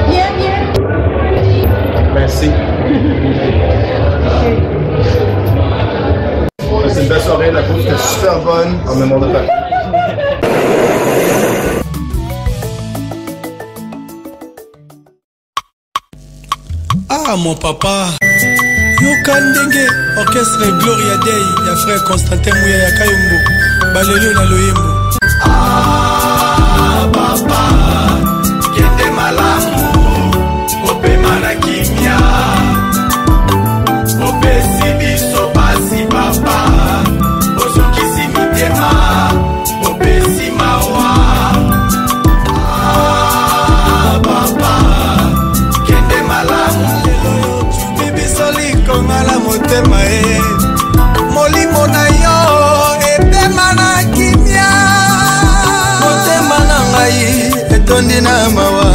Bien, bien. Merci. C'est une belle soirée, la bouffe était super bonne en mémoire de papa. Ah mon papa yoka ndenge orchestre Gloria Day ya frère Constantin Mouya ya Kayombo balelo na loyembo. Ah papa kende malamu opema na kimia opesi biso pasi papa ozokisi mitema opesi mawa. Ah papa kende malamu Kongala motema molimo na yo epema na kimia motema na ngai etondi na mawa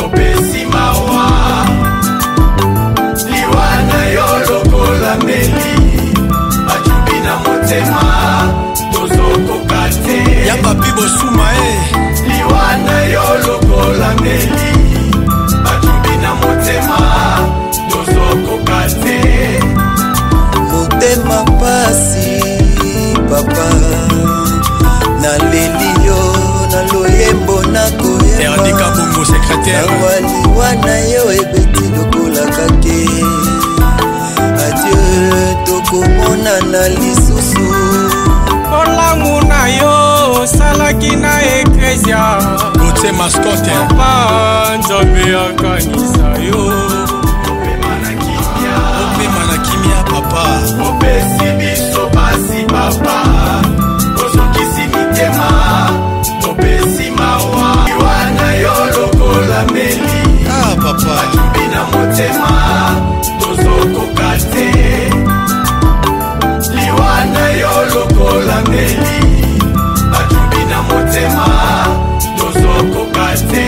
opesi mawa liwa na yo lokola meli bajubi na motema tozokoka te ya papi bosuma liwa na yo lokola meli bajubi na motema motema pasi papa na lelio na loyembo na koyemawaliwa na yo ebeti lokola kake adieu tokomonana lisusu olamu na yo osalaki na eklesia bote maskote papa nzambe akanisa yo papa opesi biso pasi papa ozokisi mitema opesi mawa liwa na yo lokola meli papa ajubi na motema tozokoka te liwa na yo lokola meli ajubi na motema tozokoka te.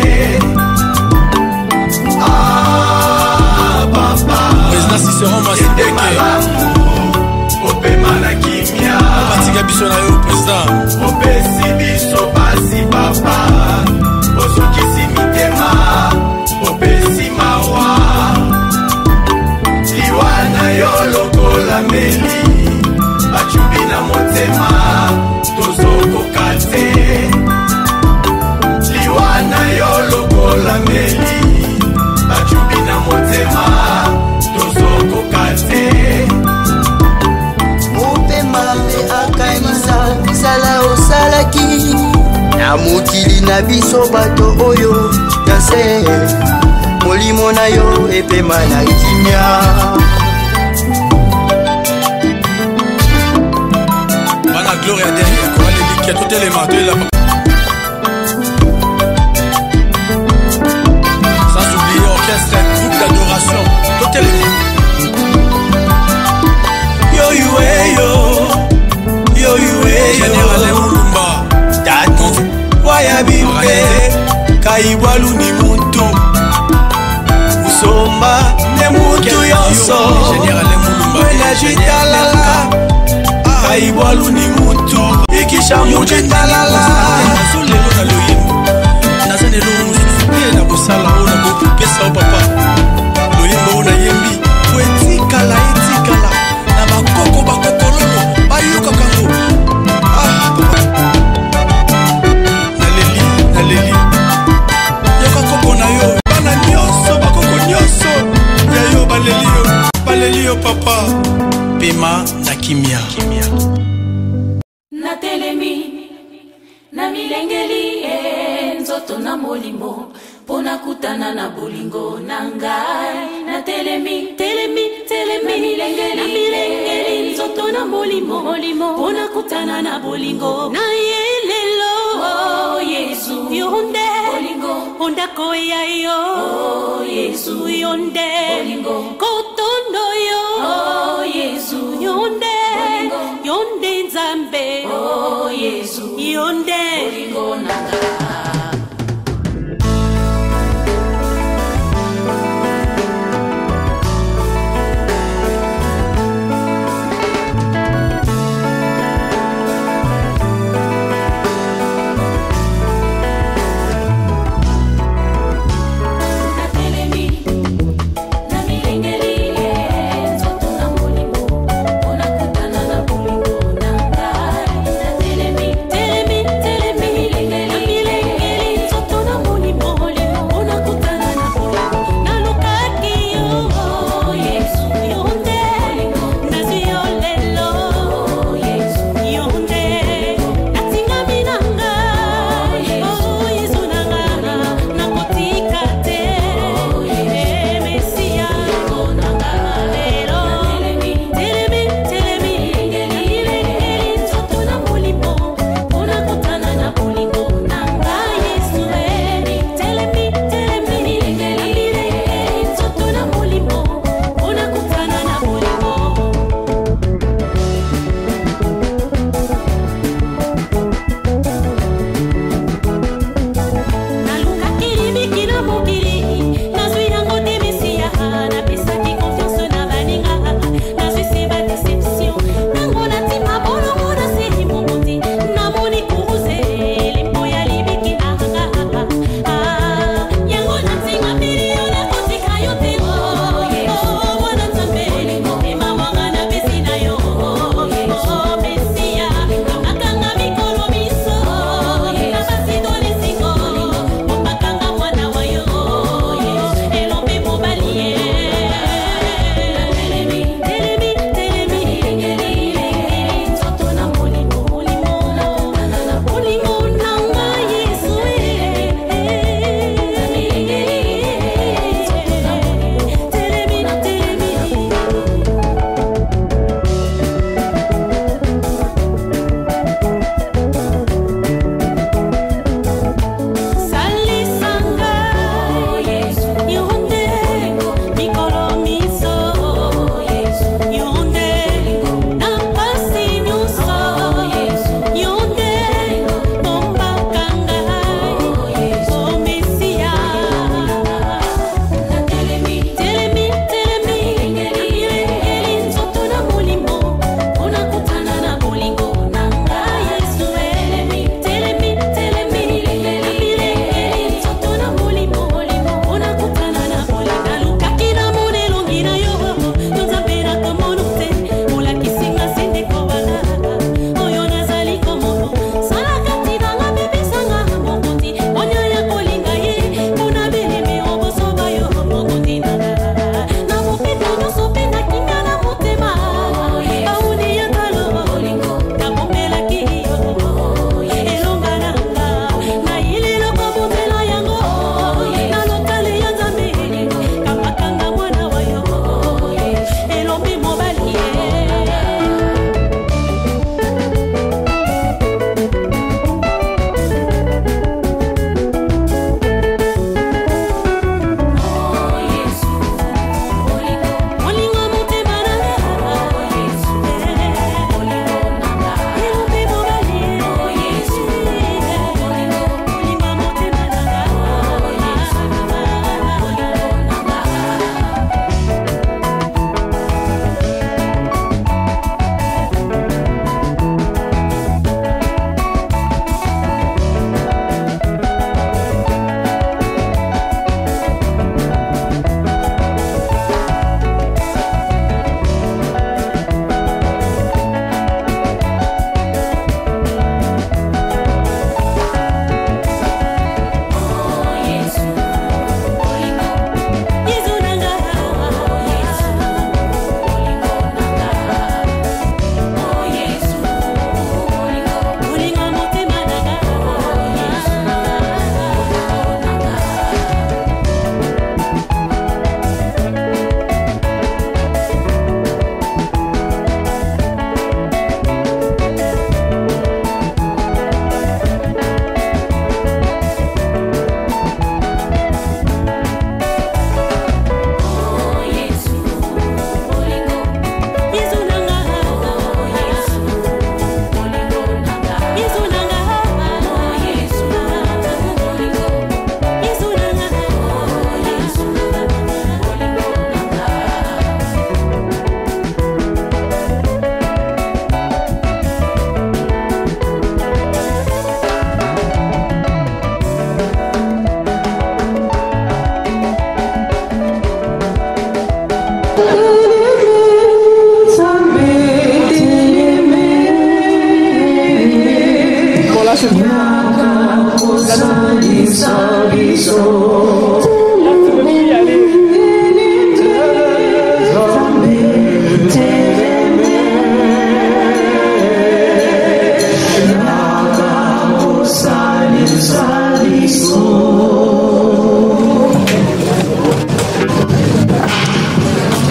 Kende malamu opema na kimia batika biso na yo président opesi biso pasi papa ozokisi mitema opesi mawa liwa na yo lokola meli bajubi na motema tozokoka te liwa na yo lokola meli bajubi na motema mopema me akanisa misala osalaki na mokili na biso bato oyo ya se molimo na yo epema na kimia bana Gloria Day koalelikia totelema toyela sans oublier orchestre groupe d'adoration totelema Général Mulumba Dato Waya bimbe Kaibwalu ni muntu Usomba ne muntu yonso Général Mulumba Wena jitalala Kaibwalu ni muntu Ikisha mujitalala Nazolelo na loyembo Nazanelo mususu na bosala ona bopesa o papa Loyembo ona yembi Wetikala etikala Na bakoko bakokololo Bayuka kango Naleli Yoka koko na yo Bana nyonso bakoko nyonso Ya yo baleli yo papa Pema na kimia Na telemi Na milengeli nzoto na molimo Pona kutana na bolingo na ngai Na telemi Na milengeli nzoto na molimo Pona kutana na bolingo Na yelelo Oh Yesu Yonde Bolingo Onda koya yo Oh Yesu Yonde Bolingo Kotondo yo Oh Yesu Yonde Bolingo Yonde nzambe Oh Yesu Yonde Bolingo nanga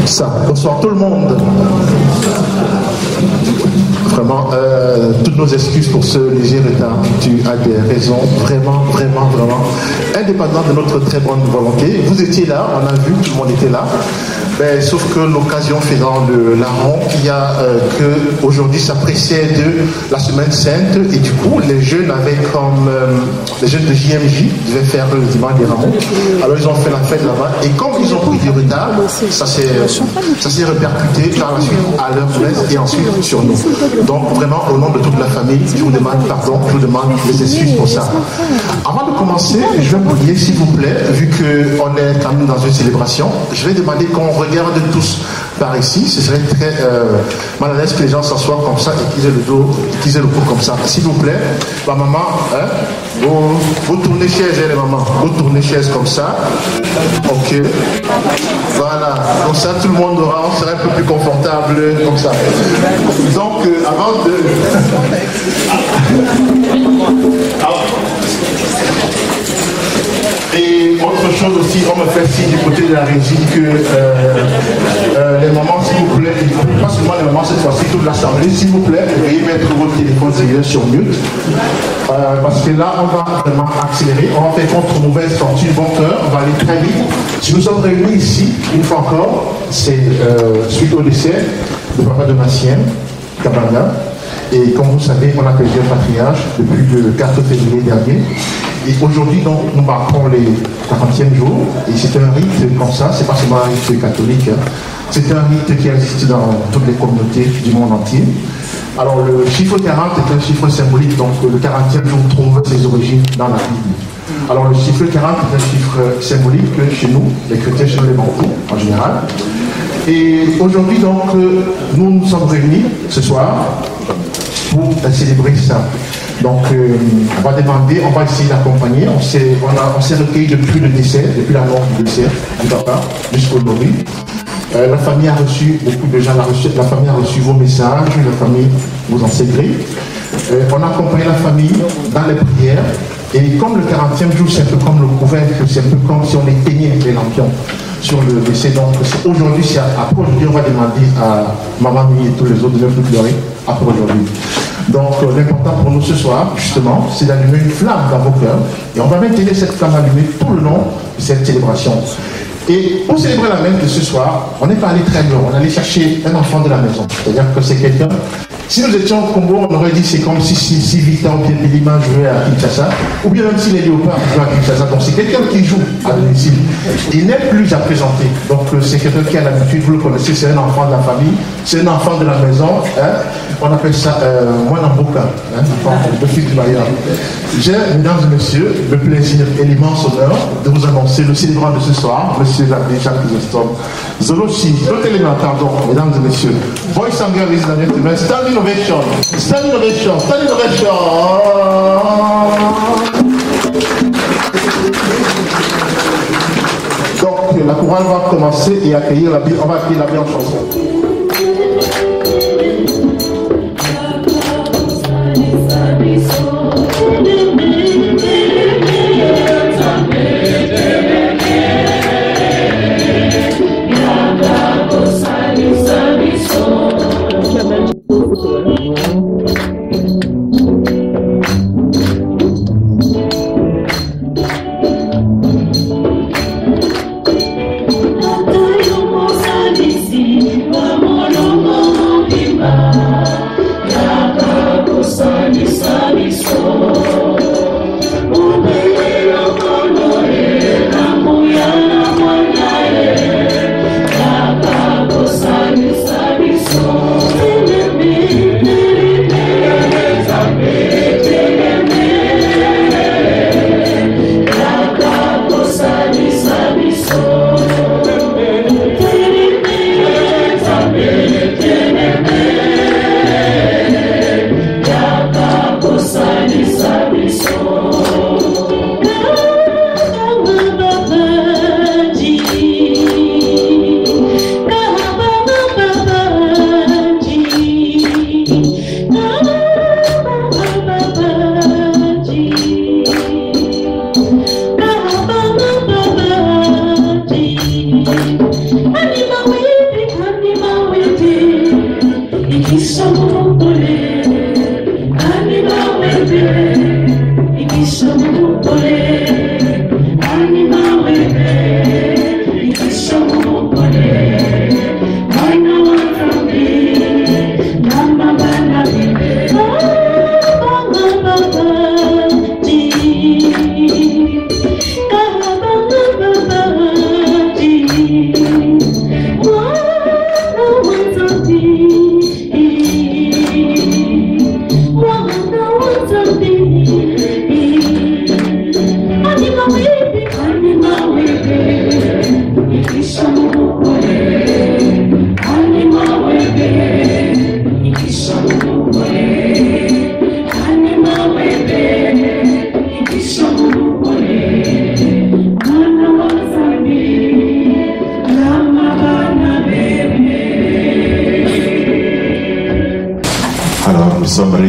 Ça, bonsoir tout le monde. Vraiment, toutes nos excuses pour ce léger retard. Tu as des raisons vraiment, vraiment, vraiment indépendantes de notre très bonne volonté. Vous étiez là, on a vu, tout le monde était là. Ben, sauf que l'occasion faisant de la ronde, il y a que aujourd'hui ça précède la semaine sainte et du coup les jeunes avaient comme les jeunes de JMJ devaient faire le dimanche des rameaux. Alors ils ont fait la fête là-bas et comme ils ont pris du retard, ça s'est répercuté par la suite à leur messe et ensuite sur nous. Donc vraiment au nom de toute la famille, je vous demande pardon, je vous demande des excuses pour ça. Avant de commencer, je vais vous prier s'il vous plaît, vu qu'on est quand même dans une célébration, je vais demander qu'on regarde tous par ici. Ce serait très mal à l'aise que les gens s'assoient comme ça et qu'ils aient le dos, qu'ils aient le cou comme ça. S'il vous plaît, la maman, hein, vous tournez chaise, les mamans, vous tournez chaise comme ça. Ok. Voilà. Comme ça, tout le monde aura, on sera un peu plus confortable comme ça. Donc, avant de... Et autre chose aussi, on me fait signe du côté de la régie que les mamans, s'il vous plaît, pas seulement les mamans cette fois-ci, toute l'assemblée, s'il vous plaît, veuillez mettre votre téléphone cellulaire sur mute. Parce que là, on va vraiment accélérer, on va faire contre mauvaise fortune, bon cœur, on va aller très vite. Si nous sommes réunis ici, une fois encore, c'est suite au décès de papa de Massien, Cabana. Et comme vous savez, on a perdu un patriarche depuis le 4 février dernier. Et aujourd'hui, donc, nous marquons les 40e jours. Et c'est un rite comme ça, c'est pas seulement un rite catholique. Hein. C'est un rite qui existe dans toutes les communautés du monde entier. Alors, le chiffre 40 est un chiffre symbolique. Donc, le 40e jour trouve ses origines dans la Bible. Alors, le chiffre 40 est un chiffre symbolique chez nous, les chrétiens, chez nous, les Bantous, en général. Et aujourd'hui, donc, nous nous sommes réunis ce soir pour célébrer ça. Donc, on va demander, on va essayer d'accompagner. On s'est recueilli depuis le décès, depuis la mort du décès du papa, jusqu'aujourd'hui. La famille a reçu, beaucoup de gens la famille a reçu vos messages, la famille vous en sait gré. On a accompagné la famille dans les prières. Et comme le 40e jour, c'est un peu comme le couvercle, c'est un peu comme si on éteignait les lampions sur le décès. Donc aujourd'hui, après aujourd'hui, on va demander à Maman Mie et tous les autres de ne plus pleurer après aujourd'hui. Donc l'important pour nous ce soir, justement, c'est d'allumer une flamme dans vos cœurs. Et on va maintenir cette flamme allumée tout le long de cette célébration. Et pour célébrer la messe de ce soir, on n'est pas allé très loin. On est allé chercher un enfant de la maison. C'est-à-dire que c'est quelqu'un... Si nous étions au Congo, on aurait dit c'est comme si Vita ou bien Bilima jouait à Kinshasa, ou bien même si les léopards jouaient à Kinshasa. Donc c'est quelqu'un qui joue à domicile. Il n'est plus à présenter. Donc c'est quelqu'un qui a l'habitude, vous le connaissez, c'est un enfant de la famille, c'est un enfant de la maison. Hein. On appelle ça Mwanamboka, le fils du Bayard. J'ai, mesdames et messieurs, le plaisir et l'immense honneur de vous annoncer le célébrant de ce soir, monsieur l'abbé Jacques Chrysostome Zolochi, l'autre élément, pardon, mesdames et messieurs. Voice and girl is the gentleman. Stand innovation, stand innovation, stand innovation. Donc la chorale va commencer et accueillir la Bible, on va accueillir la Bible en chanson.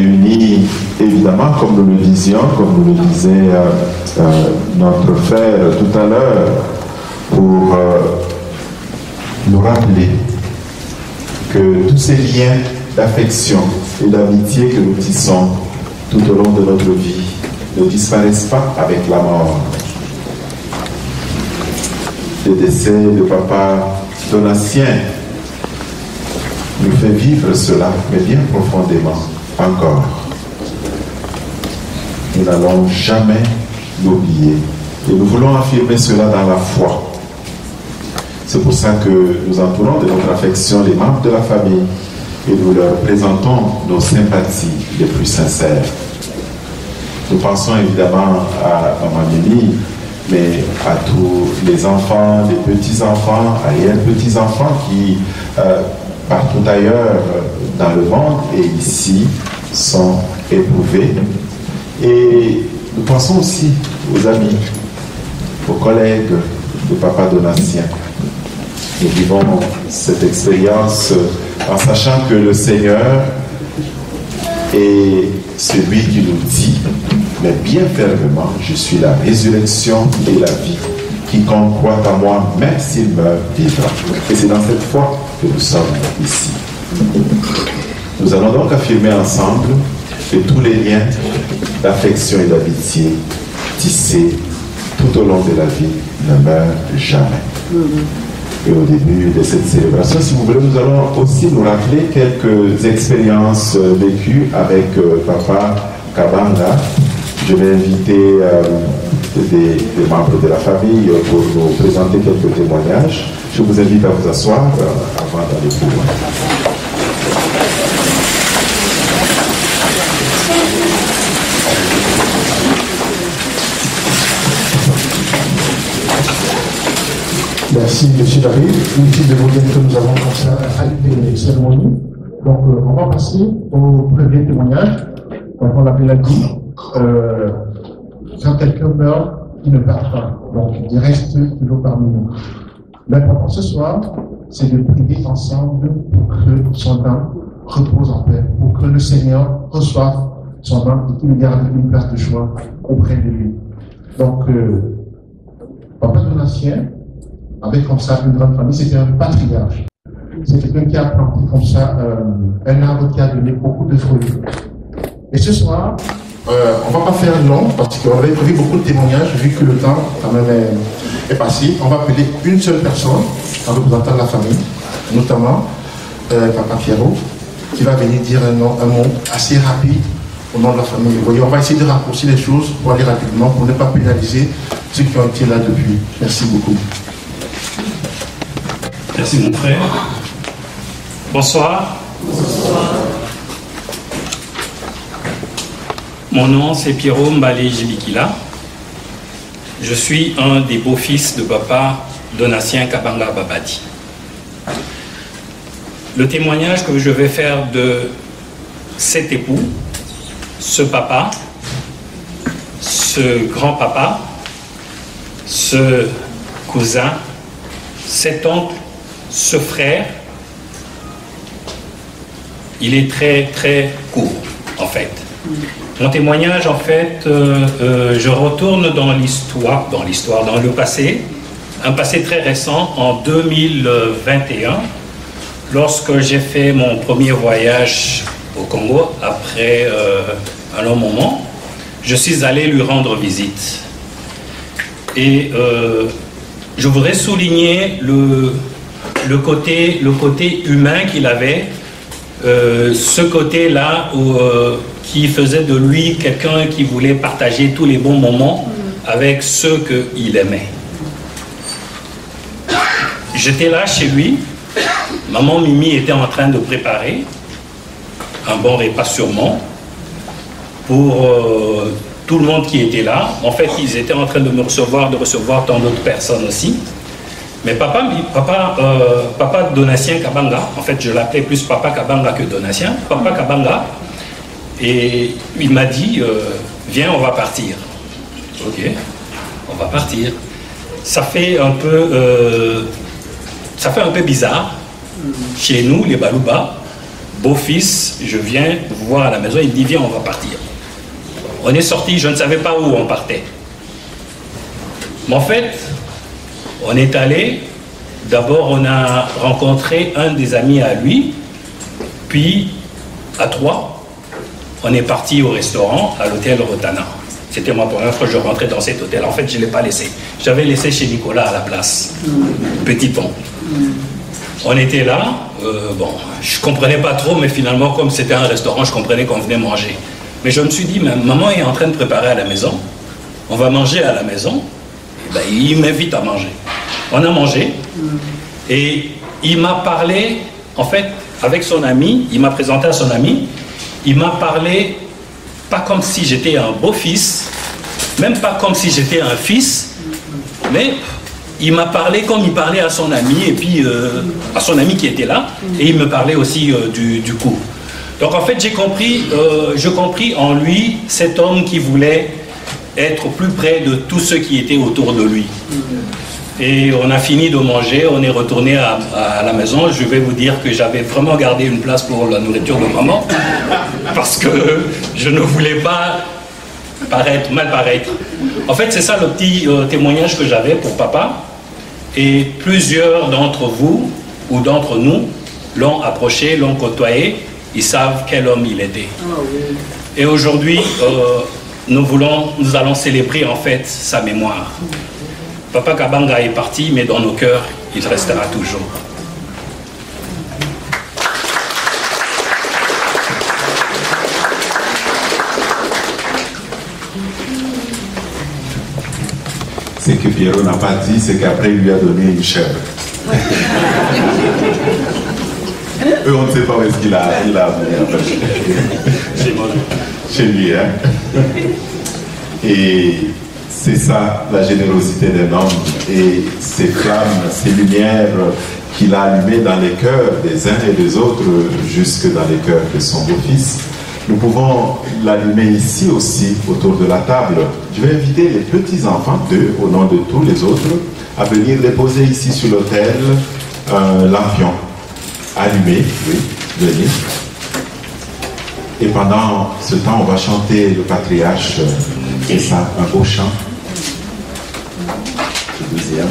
réunis, évidemment, comme nous le disions, comme nous le disait notre frère tout à l'heure, pour nous rappeler que tous ces liens d'affection et d'amitié que nous tissons tout au long de notre vie ne disparaissent pas avec la mort. Le décès de papa Donatien nous fait vivre cela, mais bien profondément encore. Nous n'allons jamais l'oublier. Et nous voulons affirmer cela dans la foi. C'est pour ça que nous entourons de notre affection les membres de la famille et nous leur présentons nos sympathies les plus sincères. Nous pensons évidemment à Maman Mimi, mais à tous les enfants, les petits-enfants, à les petits-enfants qui, partout ailleurs dans le monde et ici, sont éprouvés. Et nous pensons aussi aux amis, aux collègues de papa Donatien. Nous vivons cette expérience en sachant que le Seigneur est celui qui nous dit, mais bien fermement, je suis la résurrection et la vie. Quiconque croit en moi, même s'il meurt, vivra. Et c'est dans cette foi que nous sommes ici. Nous allons donc affirmer ensemble que tous les liens d'affection et d'amitié tissés tout au long de la vie ne meurent jamais. Et au début de cette célébration, si vous voulez, nous allons aussi nous rappeler quelques expériences vécues avec papa Kabanga. Je vais inviter des membres de la famille pour nous présenter quelques témoignages. Je vous invite à vous asseoir avant d'aller plus loin. Merci, M. David. Inutile de vous dire que nous avons comme ça fait des cérémonies. Donc, on va passer au premier témoignage. Donc, on l'appelle dit, quand quelqu'un meurt, il ne part pas. Donc, il reste toujours parmi nous. L'important ce soir, c'est de prier ensemble pour que son âme repose en paix, pour que le Seigneur reçoive son âme et qu'il garde une place de choix auprès de lui. Donc, papa Donatien avait comme ça une grande famille, c'était un patriarche. C'est quelqu'un qui a planté comme ça un arbre qui a donné beaucoup de fruits. Et ce soir, on ne va pas faire long parce qu'on avait prévu beaucoup de témoignages vu que le temps quand même est passé. On va appeler une seule personne en représentant la famille, notamment papa Pierrot, qui va venir dire un mot assez rapide au nom de la famille. Vous voyez, on va essayer de raccourcir les choses pour aller rapidement, pour ne pas pénaliser ceux qui ont été là depuis. Merci beaucoup. Merci mon frère. Bonsoir. Bonsoir. Mon nom c'est Pierrot Mbale Jibikila. Je suis un des beaux-fils de papa Donatien Kabanga Babadi. Le témoignage que je vais faire de cet époux, ce papa, ce grand-papa, ce cousin, cet oncle, ce frère, il est très très court en fait. Mon témoignage en fait, je retourne dans l'histoire, dans le passé, un passé très récent, en 2021, lorsque j'ai fait mon premier voyage au Congo, après un long moment, je suis allé lui rendre visite. Et je voudrais souligner le côté humain qu'il avait, ce côté-là qui faisait de lui quelqu'un qui voulait partager tous les bons moments avec ceux qu'il aimait. J'étais là chez lui, maman Mimi était en train de préparer un bon repas sûrement pour tout le monde qui était là. En fait, ils étaient en train de me recevoir, de recevoir tant d'autres personnes aussi. Mais papa Donatien Kabanga, en fait je l'appelais plus papa Kabanga que Donatien, papa Kabanga, et il m'a dit viens, on va partir. Ok, on va partir. Ça fait un peu bizarre chez nous les Balouba beau-fils, je viens vous voir à la maison. Il me dit, viens, on va partir. On est sorti, je ne savais pas où on partait. Mais en fait, on est allé, d'abord on a rencontré un des amis à lui, puis à 3, on est parti au restaurant, à l'hôtel Rotana. C'était ma première fois que je rentrais dans cet hôtel. En fait, je ne l'ai pas laissé. J'avais laissé chez Nicolas à la place. Petit pont. On était là. Bon, je ne comprenais pas trop, mais finalement, comme c'était un restaurant, je comprenais qu'on venait manger. Mais je me suis dit, maman est en train de préparer à la maison. On va manger à la maison. Et ben, il m'invite à manger. On a mangé. Et il m'a parlé, en fait, avec son ami. Il m'a présenté à son ami. Il m'a parlé... pas comme si j'étais un beau-fils, même pas comme si j'étais un fils, mais il m'a parlé comme il parlait à son ami, et puis à son ami qui était là, et il me parlait aussi du coup. Donc en fait, je compris en lui cet homme qui voulait être plus près de tous ceux qui étaient autour de lui. Et on a fini de manger, on est retourné à la maison. Je vais vous dire que j'avais vraiment gardé une place pour la nourriture de maman parce que je ne voulais pas mal paraître. En fait, c'est ça le petit témoignage que j'avais pour papa. Et plusieurs d'entre vous ou d'entre nous l'ont approché, l'ont côtoyé. Ils savent quel homme il était. Et aujourd'hui, nous allons célébrer en fait sa mémoire. Papa Kabanga est parti, mais dans nos cœurs, il restera toujours. Ce que Pierrot n'a pas dit, c'est qu'après, il lui a donné une chèvre. Eux, on ne sait pas où est-ce qu'il a amené. Chez lui, hein. Et c'est ça, la générosité d'un homme. Et ces flammes, ces lumières qu'il a allumées dans les cœurs des uns et des autres, jusque dans les cœurs de son beau-fils. Nous pouvons l'allumer ici aussi, autour de la table. Je vais inviter les petits-enfants, d'eux, au nom de tous les autres, à venir déposer ici sur l'autel un lampion allumé. Oui, venez. Et pendant ce temps, on va chanter le patriarche, c'est ça, un beau chant. Le deuxième.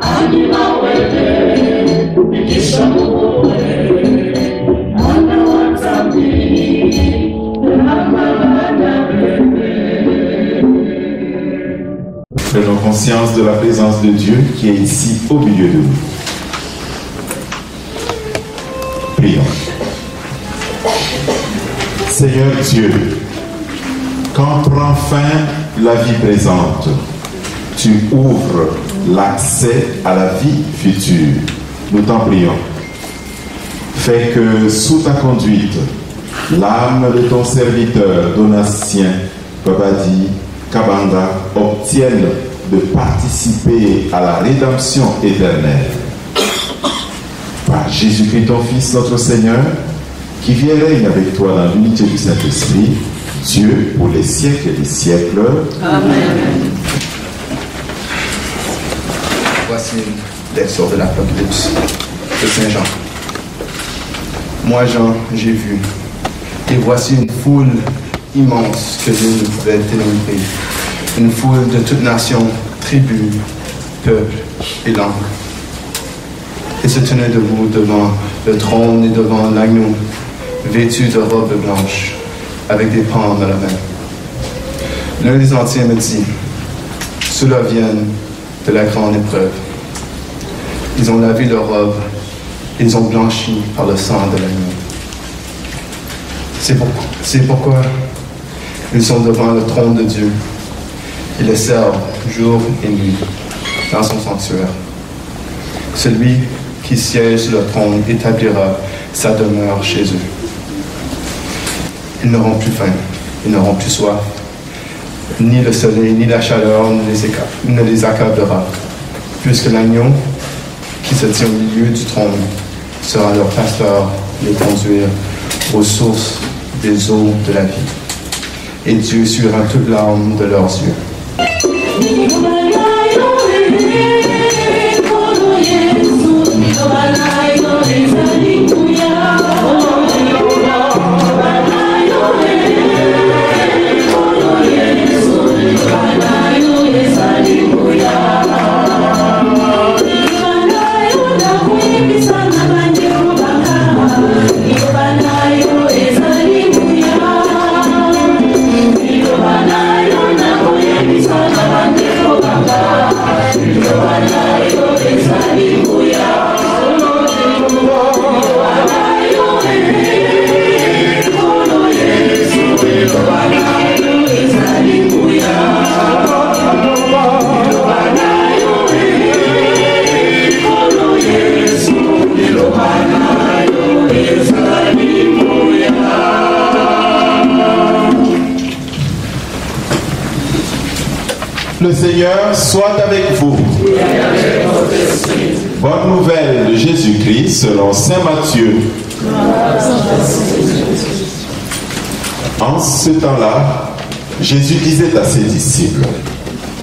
Anima conscience de la présence de Dieu qui est ici au milieu de nous. Prions. Seigneur Dieu, quand prend fin la vie présente, tu ouvres l'accès à la vie future. Nous t'en prions. Fais que sous ta conduite, l'âme de ton serviteur Donatien Babadi Kabanda obtienne de participer à la rédemption éternelle. Par Jésus-Christ, ton Fils, notre Seigneur, qui vit et règne avec toi dans l'unité du Saint-Esprit, Dieu pour les siècles et des siècles. Amen. Voici l'extrait de l'Apocalypse de Saint Jean. Moi, Jean, j'ai vu, et voici une foule immense que Dieu ne pouvait dénombrer, une foule de toutes nations, tribus, peuples et langues. Et se tenait debout devant le trône et devant l'agneau, vêtu de robes blanches, avec des palmes à la main. L'un des anciens me dit, ceux-là viennent de la grande épreuve. Ils ont lavé leurs robes, ils ont blanchi par le sang de l'agneau. C'est pourquoi ils sont devant le trône de Dieu et le servent jour et nuit dans son sanctuaire. Celui qui siège sur le trône établira sa demeure chez eux. Ils n'auront plus faim, ils n'auront plus soif. Ni le soleil, ni la chaleur ne les accablera, puisque l'agneau qui se tient au milieu du trône sera leur pasteur, les conduire aux sources des eaux de la vie. Et Dieu essuiera toute larme de leurs yeux. Le Seigneur soit avec vous. Bonne nouvelle de Jésus-Christ selon Saint Matthieu. En ce temps-là, Jésus disait à ses disciples,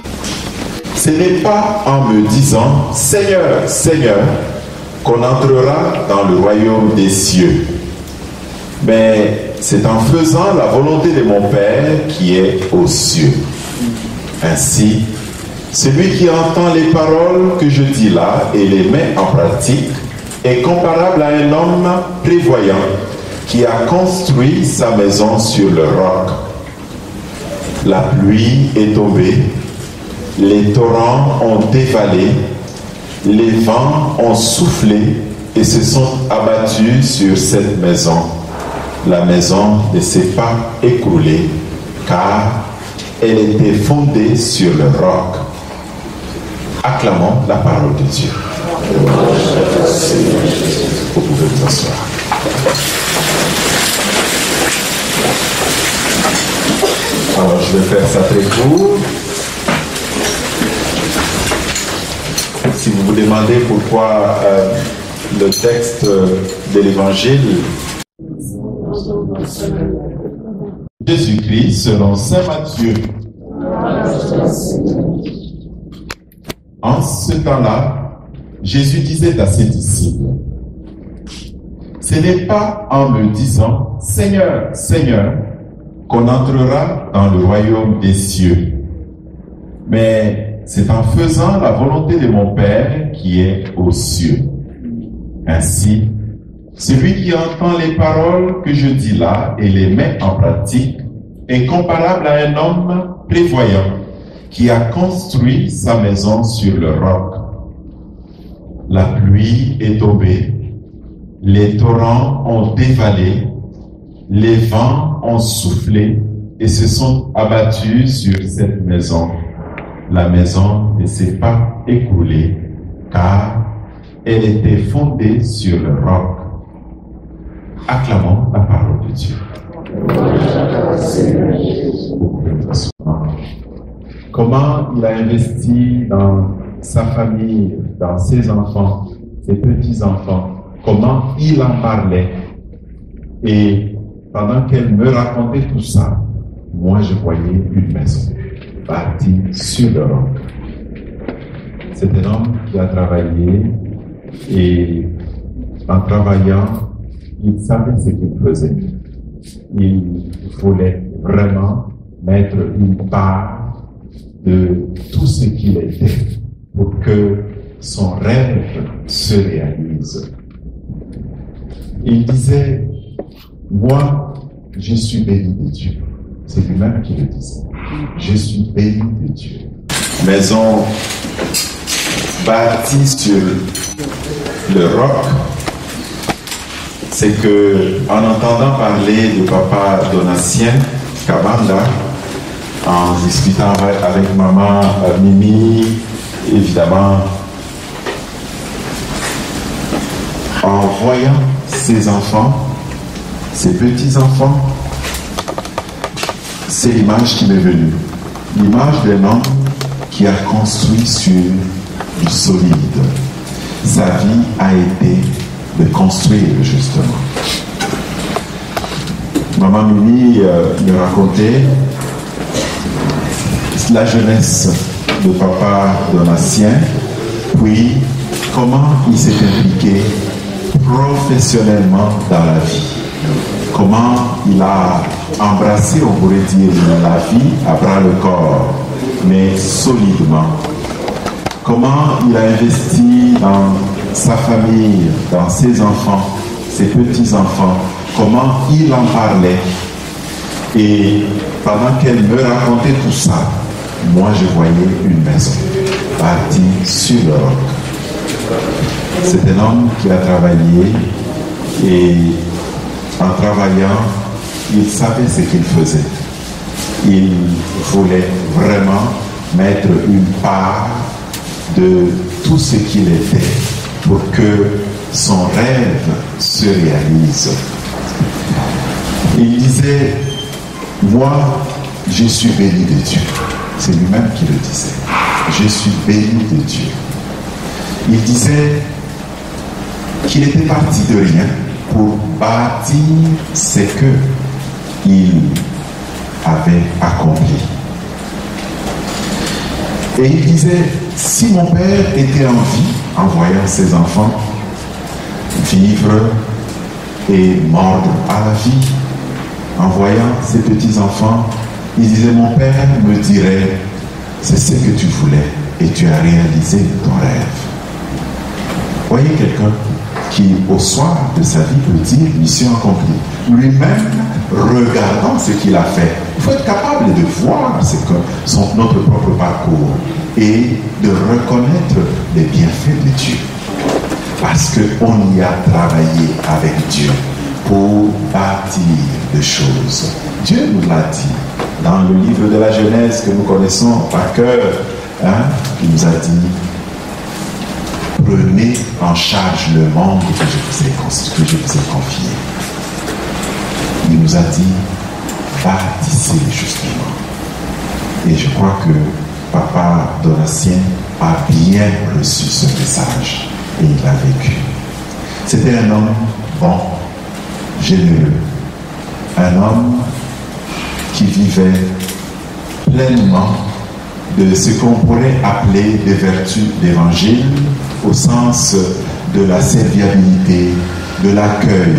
« Ce n'est pas en me disant « Seigneur, Seigneur » qu'on entrera dans le royaume des cieux, mais c'est en faisant la volonté de mon Père qui est aux cieux. » Ainsi, celui qui entend les paroles que je dis là et les met en pratique est comparable à un homme prévoyant qui a construit sa maison sur le roc. La pluie est tombée, les torrents ont dévalé, les vents ont soufflé et se sont abattus sur cette maison. La maison ne s'est pas écroulée car elle était fondée sur le roc. Acclamons la parole de Dieu. Vous pouvez vous asseoir. Alors, je vais faire ça très court. Si vous vous demandez pourquoi le texte de l'Évangile, Jésus-Christ selon Saint Matthieu. En ce temps-là, Jésus disait à ses disciples, « Ce n'est pas en me disant « Seigneur, Seigneur » qu'on entrera dans le royaume des cieux, mais c'est en faisant la volonté de mon Père qui est aux cieux. Ainsi, celui qui entend les paroles que je dis là et les met en pratique est comparable à un homme prévoyant qui a construit sa maison sur le roc. La pluie est tombée, les torrents ont dévalé, les vents ont soufflé et se sont abattus sur cette maison. La maison ne s'est pas écroulée car elle était fondée sur le roc. Acclamons la parole de Dieu. Comment il a investi dans sa famille, dans ses enfants, ses petits-enfants, comment il en parlait. Et pendant qu'elle me racontait tout ça, moi je voyais une maison bâtie sur le roc. C'est un homme qui a travaillé et en travaillant, il savait ce qu'il faisait. Il voulait vraiment mettre une part de tout ce qu'il était pour que son rêve se réalise. Il disait, moi, je suis béni de Dieu. C'est lui-même qui le disait. Je suis béni de Dieu. Maison bâtie sur le roc, c'est que, en entendant parler de papa Donatien Kabanda, en discutant avec maman Mimi, évidemment, en voyant ses enfants, ses petits-enfants, c'est l'image qui m'est venue. L'image d'un homme qui a construit sur du solide. Sa vie a été de construire, justement. Maman Mimi me racontait la jeunesse de papa Donatien, puis comment il s'est impliqué professionnellement dans la vie. Comment il a embrassé, on pourrait dire, la vie à bras le corps, mais solidement. Comment il a investi dans sa famille, dans ses enfants, ses petits-enfants. Comment il en parlait. Et pendant qu'elle me racontait tout ça, moi je voyais une maison bâtie sur le roc. C'est un homme qui a travaillé et en travaillant, il savait ce qu'il faisait. Il voulait vraiment mettre une part de tout ce qu'il était pour que son rêve se réalise. Il disait, moi, je suis béni de Dieu. C'est lui-même qui le disait. Je suis béni de Dieu. Il disait qu'il était parti de rien pour bâtir ce qu'il avait accompli. Et il disait, si mon père était en vie, en voyant ses enfants vivre et mordre à la vie, en voyant ses petits-enfants, il disait, mon père me dirait, c'est ce que tu voulais et tu as réalisé ton rêve. Voyez quelqu'un qui, au soir de sa vie, peut dire mission accomplie. Lui-même, regardant ce qu'il a fait, il faut être capable de voir notre propre parcours et de reconnaître les bienfaits de Dieu. Parce qu'on y a travaillé avec Dieu pour bâtir des choses. Dieu nous l'a dit dans le livre de la Genèse que nous connaissons par cœur. Il nous a dit, prenez en charge le monde que je vous ai confié. Il nous a dit, bâtissez justement. Et je crois que papa Donatien a bien reçu ce message et il l'a vécu. C'était un homme bon, généreux, un homme qui vivait pleinement de ce qu'on pourrait appeler des vertus d'évangile au sens de la serviabilité, de l'accueil,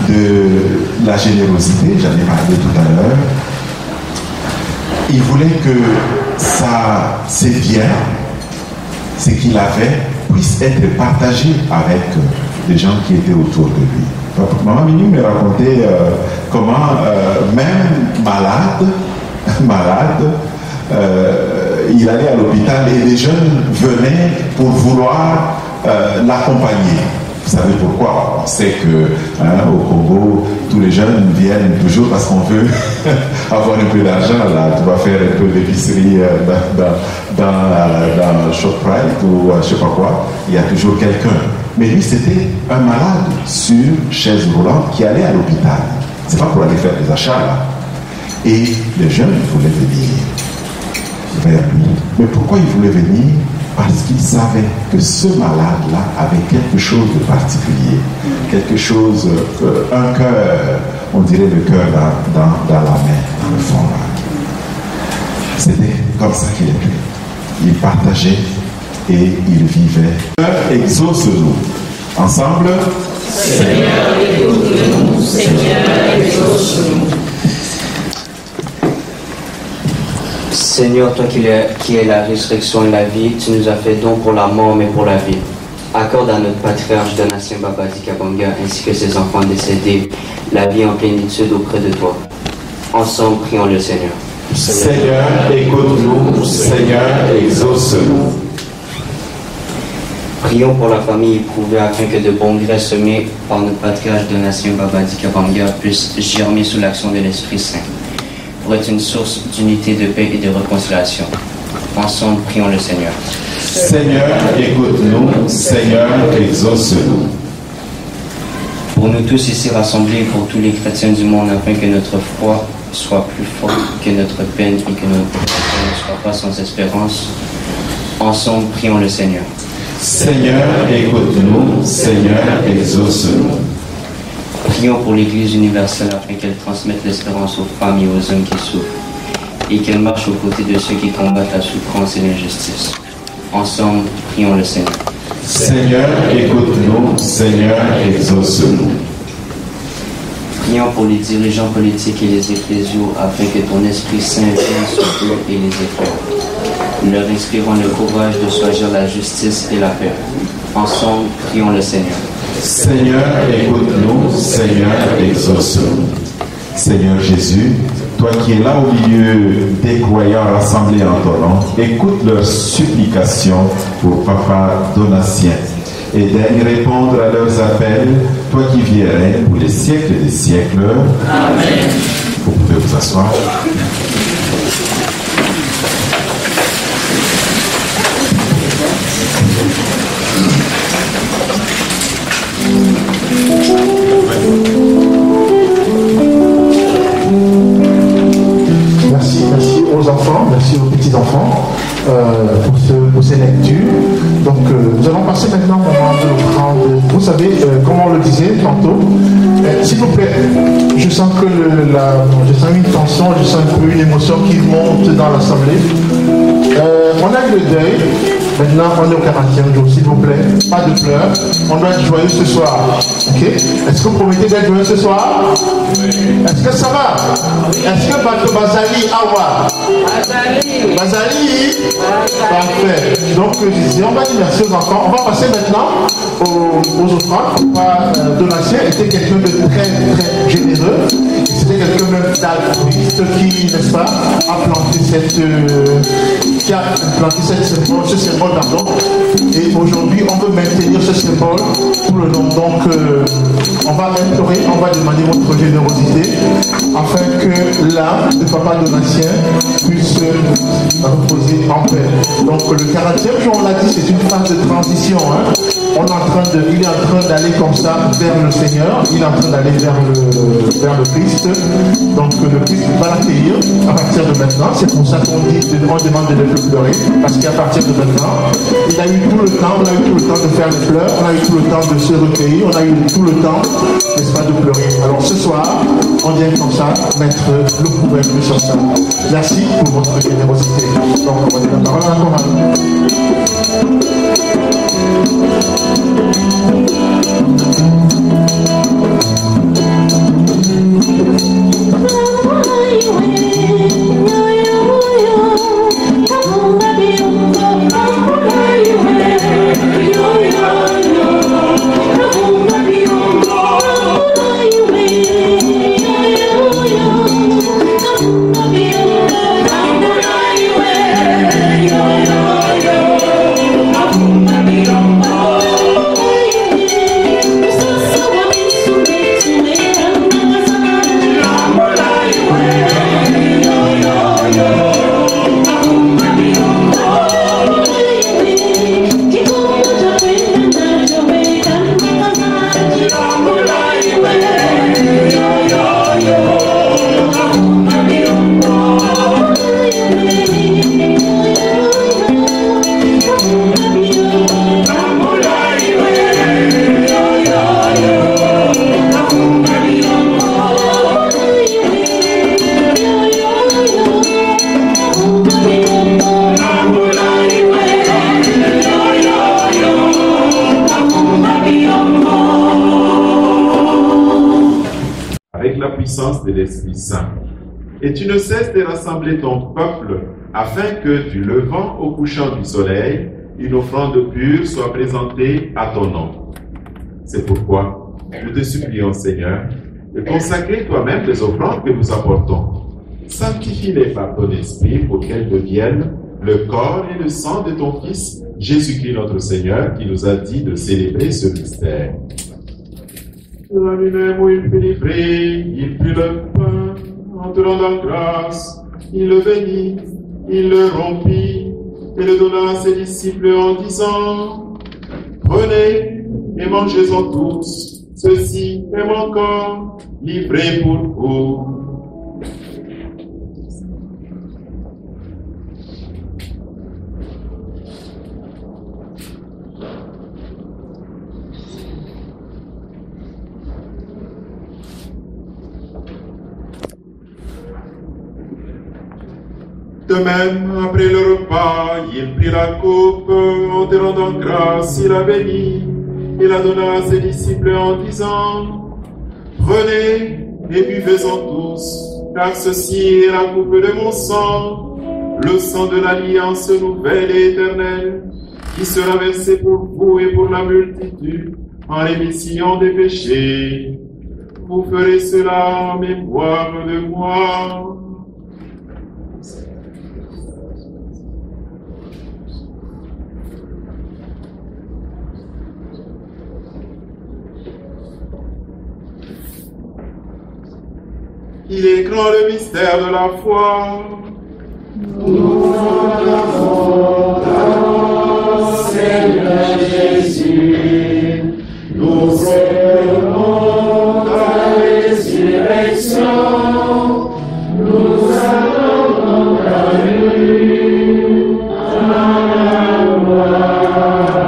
de la générosité, j'en ai parlé tout à l'heure. Il voulait que ses biens, ce qu'il avait, puisse être partagé avec les gens qui étaient autour de lui. Maman Mimi me racontait comment même malade, il allait à l'hôpital et les jeunes venaient pour vouloir l'accompagner. Vous savez pourquoi? On sait que au Congo, tous les jeunes viennent toujours parce qu'on veut avoir un peu d'argent. Là, tu vas faire un peu d'épicerie dans ShopRite ou je ne sais pas quoi. Il y a toujours quelqu'un. Mais lui, c'était un malade sur chaise roulante qui allait à l'hôpital. C'est pas pour aller faire des achats là. Et les jeunes voulaient venir vers lui. Mais pourquoi ils voulaient venir? Parce qu'ils savaient que ce malade-là avait quelque chose de particulier, quelque chose, un cœur, on dirait le cœur dans la main, dans le fond là. C'était comme ça qu'il était. Il partageait et il vivait. Exauce-nous. Ensemble. Seigneur, écoute-nous. Seigneur, exauce-nous. Seigneur, toi qui es la résurrection et la vie, tu nous as fait don pour la mort mais pour la vie. Accorde à notre patriarche Donatien Babadi Kabanga ainsi que ses enfants décédés la vie en plénitude auprès de toi. Ensemble, prions le Seigneur. Seigneur, écoute-nous. Seigneur, exauce-nous. Prions pour la famille éprouvée afin que de bons grès semés par notre patriarche Donatien Babadi Kabanga puissent germer sous l'action de l'Esprit Saint, pour être une source d'unité, de paix et de réconciliation. Ensemble, prions le Seigneur. Seigneur, écoute-nous. Seigneur, exauce-nous. Pour nous tous ici rassemblés, pour tous les chrétiens du monde, afin que notre foi soit plus forte que notre peine et que notre peine ne soit pas sans espérance, ensemble, prions le Seigneur. Seigneur, écoute-nous. Seigneur, exauce-nous. Prions pour l'Église universelle afin qu'elle transmette l'espérance aux femmes et aux hommes qui souffrent et qu'elle marche aux côtés de ceux qui combattent la souffrance et l'injustice. Ensemble, prions le Seigneur. Seigneur, écoute-nous. Seigneur, exauce-nous. Prions pour les dirigeants politiques et les ecclésiaux afin que ton Esprit Saint vienne sur eux et les éclaire, leur inspirant le courage de choisir la justice et la paix. Ensemble, prions le Seigneur. Seigneur, écoute-nous. Seigneur, exauce-nous. Seigneur Jésus, toi qui es là au milieu des croyants rassemblés en ton nom, écoute leurs supplications pour Papa Donatien et daigne répondre à leurs appels, toi qui viendrais pour les siècles des siècles. Amen. Vous pouvez vous asseoir. Merci aux enfants, merci aux petits-enfants pour ces lectures. Donc nous allons passer maintenant au moment de prendre, vous savez, comme on le disait tantôt, s'il vous plaît, je sens que je sens une tension, je sens un peu une émotion qui monte dans l'assemblée. On a eu le deuil, maintenant on est au 40e jour, s'il vous plaît, pas de pleurs, on doit être joyeux ce soir, ok? Est-ce que vous promettez d'être joyeux ce soir? Oui. Est-ce que ça va? Est-ce que Bazali Awa? Bazali? Parfait. Donc je disais, on va dire merci aux enfants, on va passer maintenant aux offrandes. Papa Donatien était quelqu'un de très très généreux, c'était quelqu'un même d'altruiste qui, n'est-ce pas, a planté ce symbole d'abord. Et aujourd'hui, on veut maintenir ce symbole pour le nom. Donc, on va implorer, on va demander votre générosité afin que l'âme de Papa Donatien puisse reposer en paix. Donc, le 40e jour, on l'a dit, c'est une phase de transition. Hein. Il est en train d'aller comme ça vers le Seigneur, il est en train d'aller vers le Christ. Donc le Christ va l'accueillir à partir de maintenant. C'est pour ça qu'on demande de le pleurer, parce qu'à partir de maintenant, il a eu tout le temps, on a eu tout le temps de faire les fleurs, on a eu tout le temps de se recueillir, on a eu tout le temps, n'est-ce pas, de pleurer. Alors ce soir, on vient comme ça mettre le couvercle sur ça. Merci pour votre générosité. Donc on va donner la parole à la chorale. Yeah. la puissance de l'Esprit Saint. Et tu ne cesses de rassembler ton peuple afin que du levant au couchant du soleil, une offrande pure soit présentée à ton nom. C'est pourquoi nous te supplions, Seigneur, de consacrer toi-même les offrandes que nous apportons. Sanctifie-les par ton esprit pour qu'elles deviennent le corps et le sang de ton Fils, Jésus-Christ notre Seigneur, qui nous a dit de célébrer ce mystère. La lui-même où il fut livré, il prit le pain, en te rendant grâce, il le bénit, il le rompit, et le donna à ses disciples en disant, prenez et mangez-en tous, ceci est mon corps, livré pour vous. De même, après le repas, il prit la coupe, en te rendant grâce, il la bénit, et la donna à ses disciples en disant, prenez et buvez-en tous, car ceci est la coupe de mon sang, le sang de l'alliance nouvelle et éternelle, qui sera versé pour vous et pour la multitude, en rémission des péchés. Vous ferez cela en mémoire de moi. Il est grand le mystère de la foi. Nous avons Seigneur Jésus, nous célébrons ta résurrection, nous attendons ta venue, ta gloire.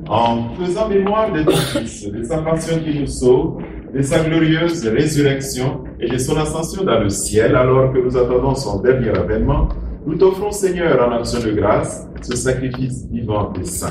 En faisant mémoire de ton Fils, de sa passion qui nous sauve, de sa glorieuse résurrection et de son ascension dans le ciel, alors que nous attendons son dernier avènement, nous t'offrons, Seigneur, en action de grâce, ce sacrifice vivant et saint.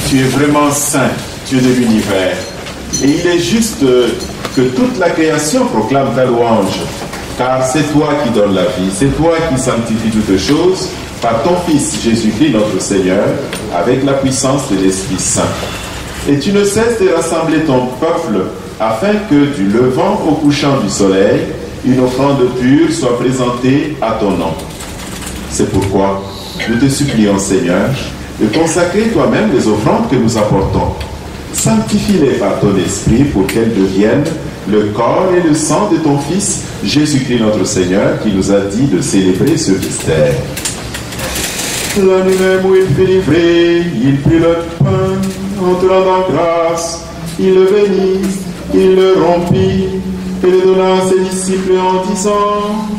Tu es vraiment saint, Dieu de l'univers. Et il est juste que toute la création proclame ta louange. Car c'est toi qui donnes la vie, c'est toi qui sanctifies toutes choses par ton Fils Jésus-Christ notre Seigneur, avec la puissance de l'Esprit Saint. Et tu ne cesses de rassembler ton peuple afin que du levant au couchant du soleil, une offrande pure soit présentée à ton nom. C'est pourquoi nous te supplions, Seigneur, de consacrer toi-même les offrandes que nous apportons. Sanctifie-les par ton esprit pour qu'elles deviennent le corps et le sang de ton Fils, Jésus-Christ notre Seigneur, qui nous a dit de célébrer ce mystère. La nuit même où il fut livré, il prit le pain, en te rendant grâce, il le bénit, il le rompit, et le donna à ses disciples en disant,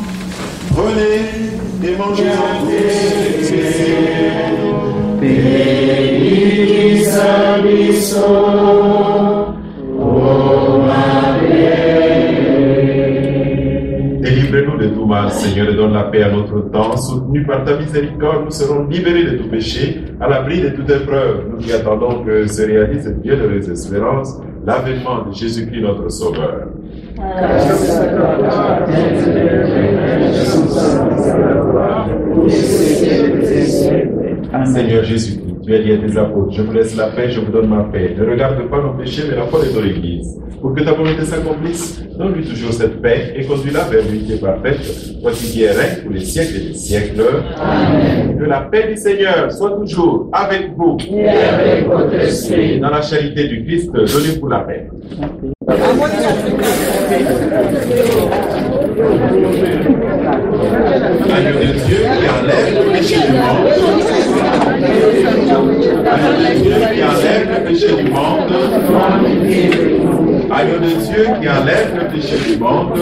prenez et mangez-en tous, délivrez-nous de tout tout mal, Seigneur, et donne la paix à notre temps. Soutenus par ta miséricorde, nous serons libérés de tout péché, à l'abri de toute épreuve. Nous qui attendons que se réalise cette bienheureuse espérance, l'avènement de Jésus-Christ notre Sauveur. Seigneur Jésus-Christ, tu as dit à tes apôtres, je vous laisse la paix, je vous donne ma paix. Ne regarde pas nos péchés, mais la foi de ton Église. Pour que ta volonté s'accomplisse, donne-lui toujours cette paix et conduis-la vers l'unité parfaite, toi qui es règne pour les siècles et les siècles. Amen. Que la paix du Seigneur soit toujours avec vous et avec votre esprit. Dans la charité du Christ, donnez pour la paix. Agneau de Dieu qui enlève le péché du monde. Agneau de Dieu qui enlève le péché du monde. Agneau de Dieu qui enlève le péché du monde.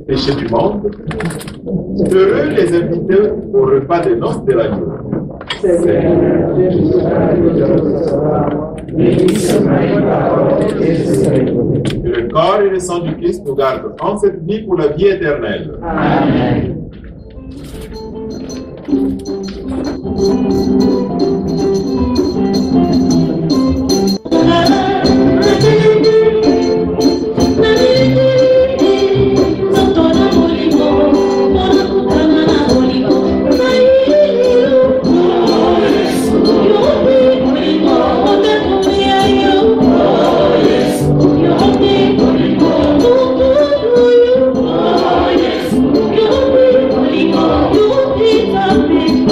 Péché du monde. Heureux les invités au repas des noces de l'agneau. Que le corps et le sang du Christ nous gardent en cette vie pour la vie éternelle. Amen.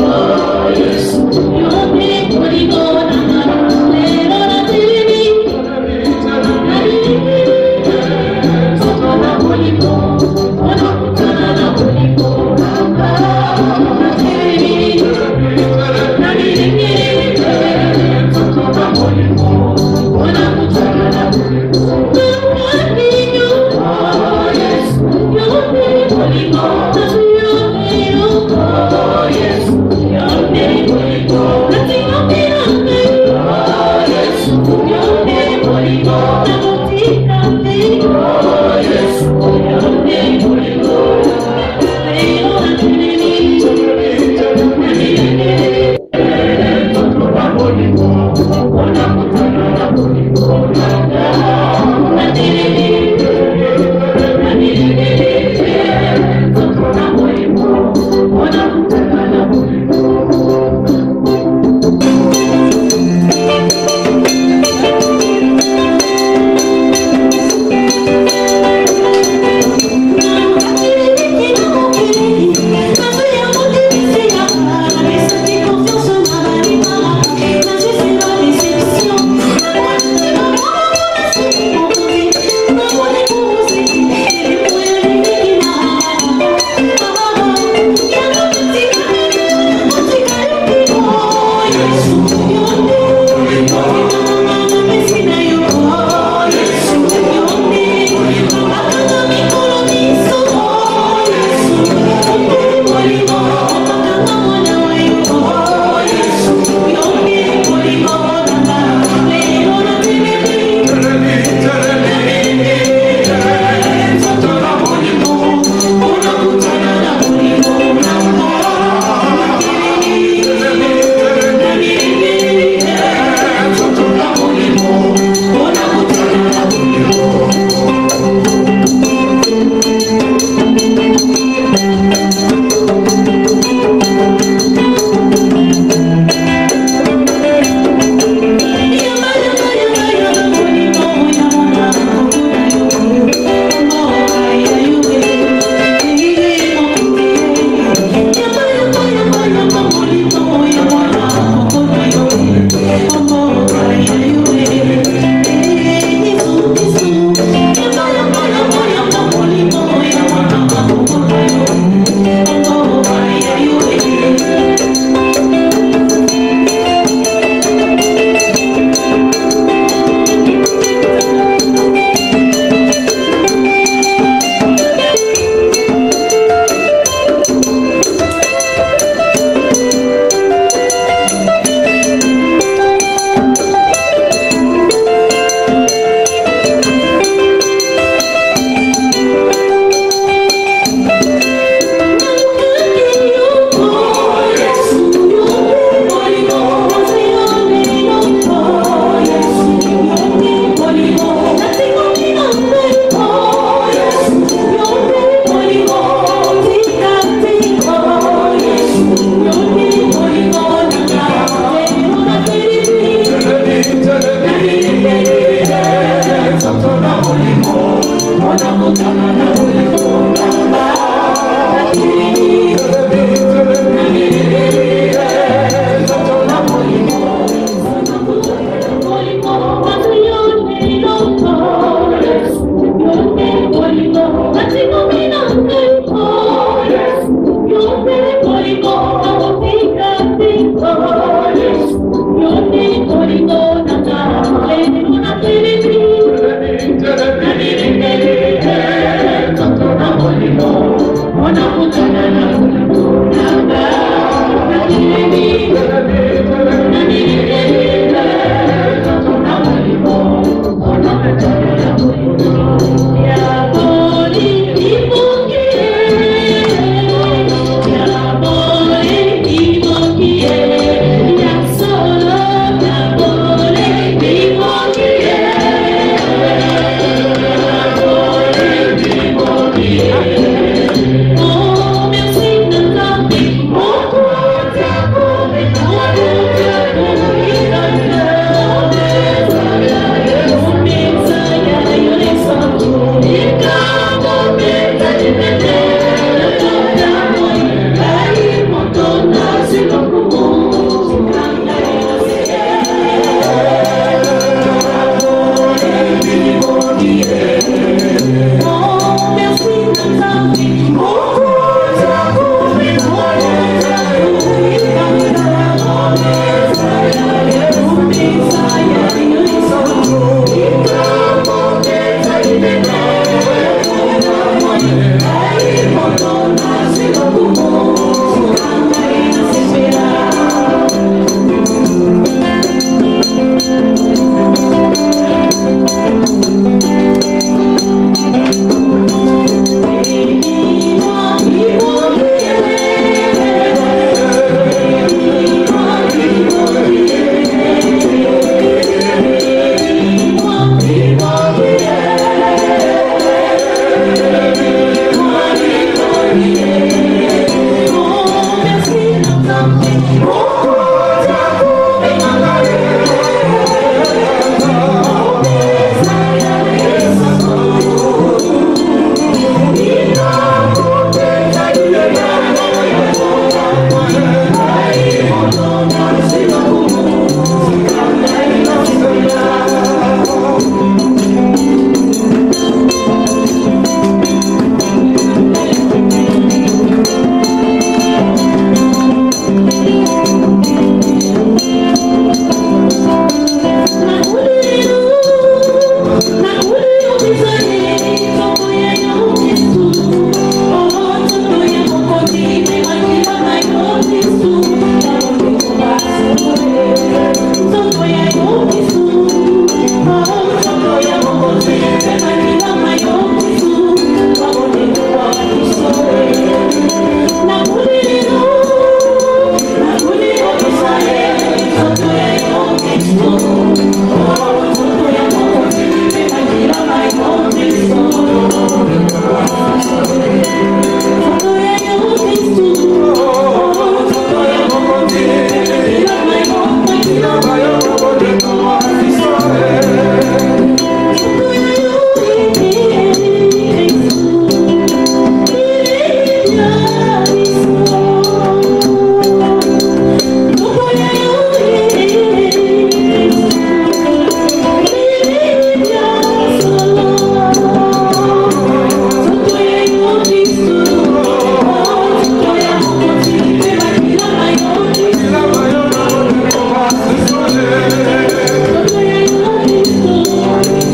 Oh, yes.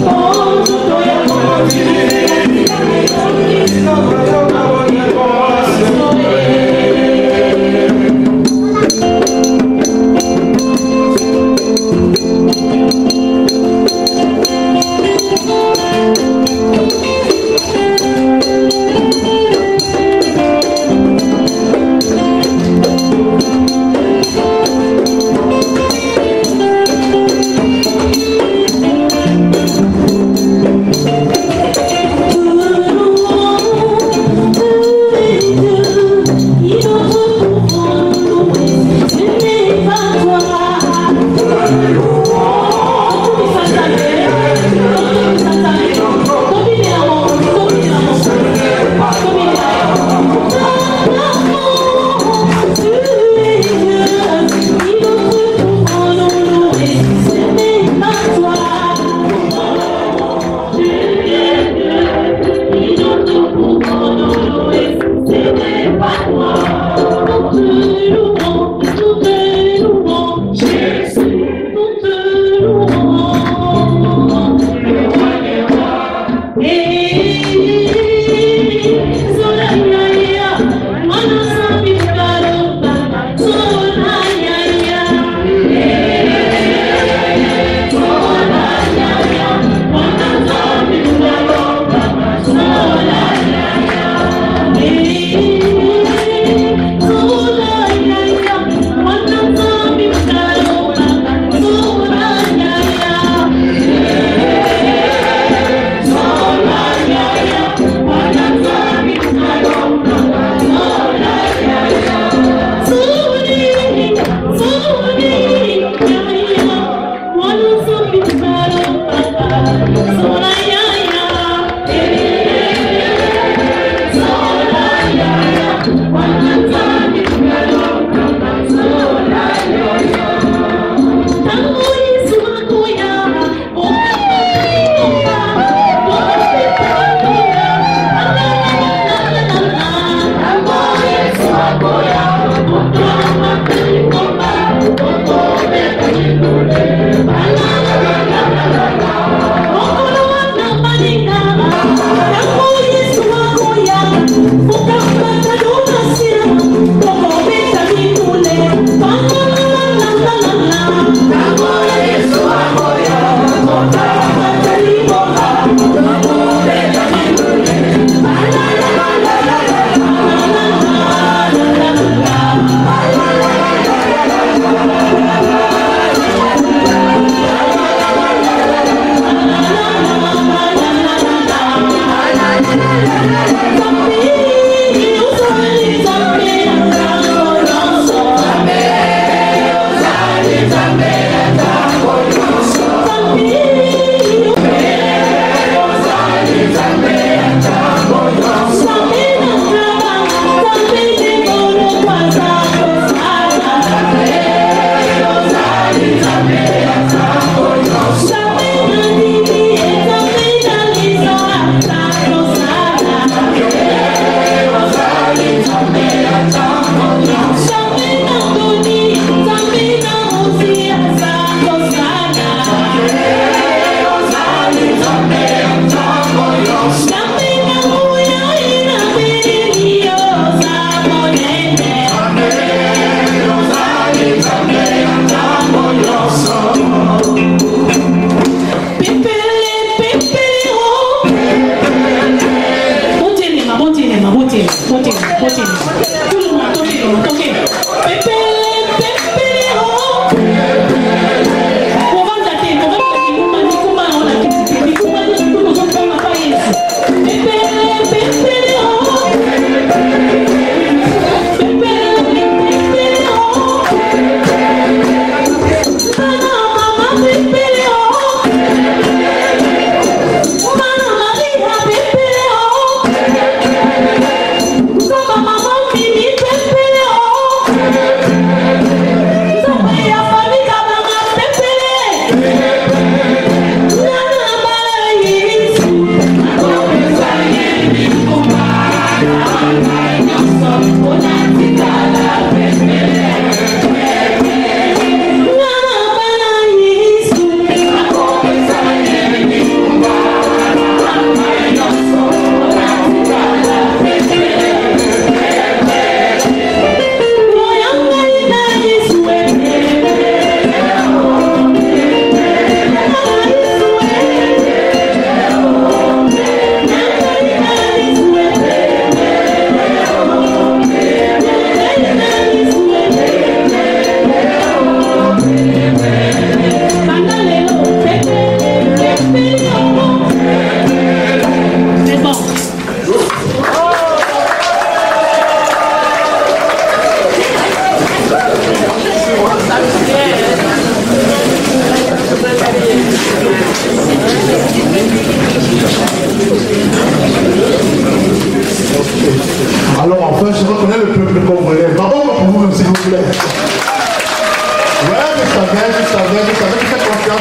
Oh,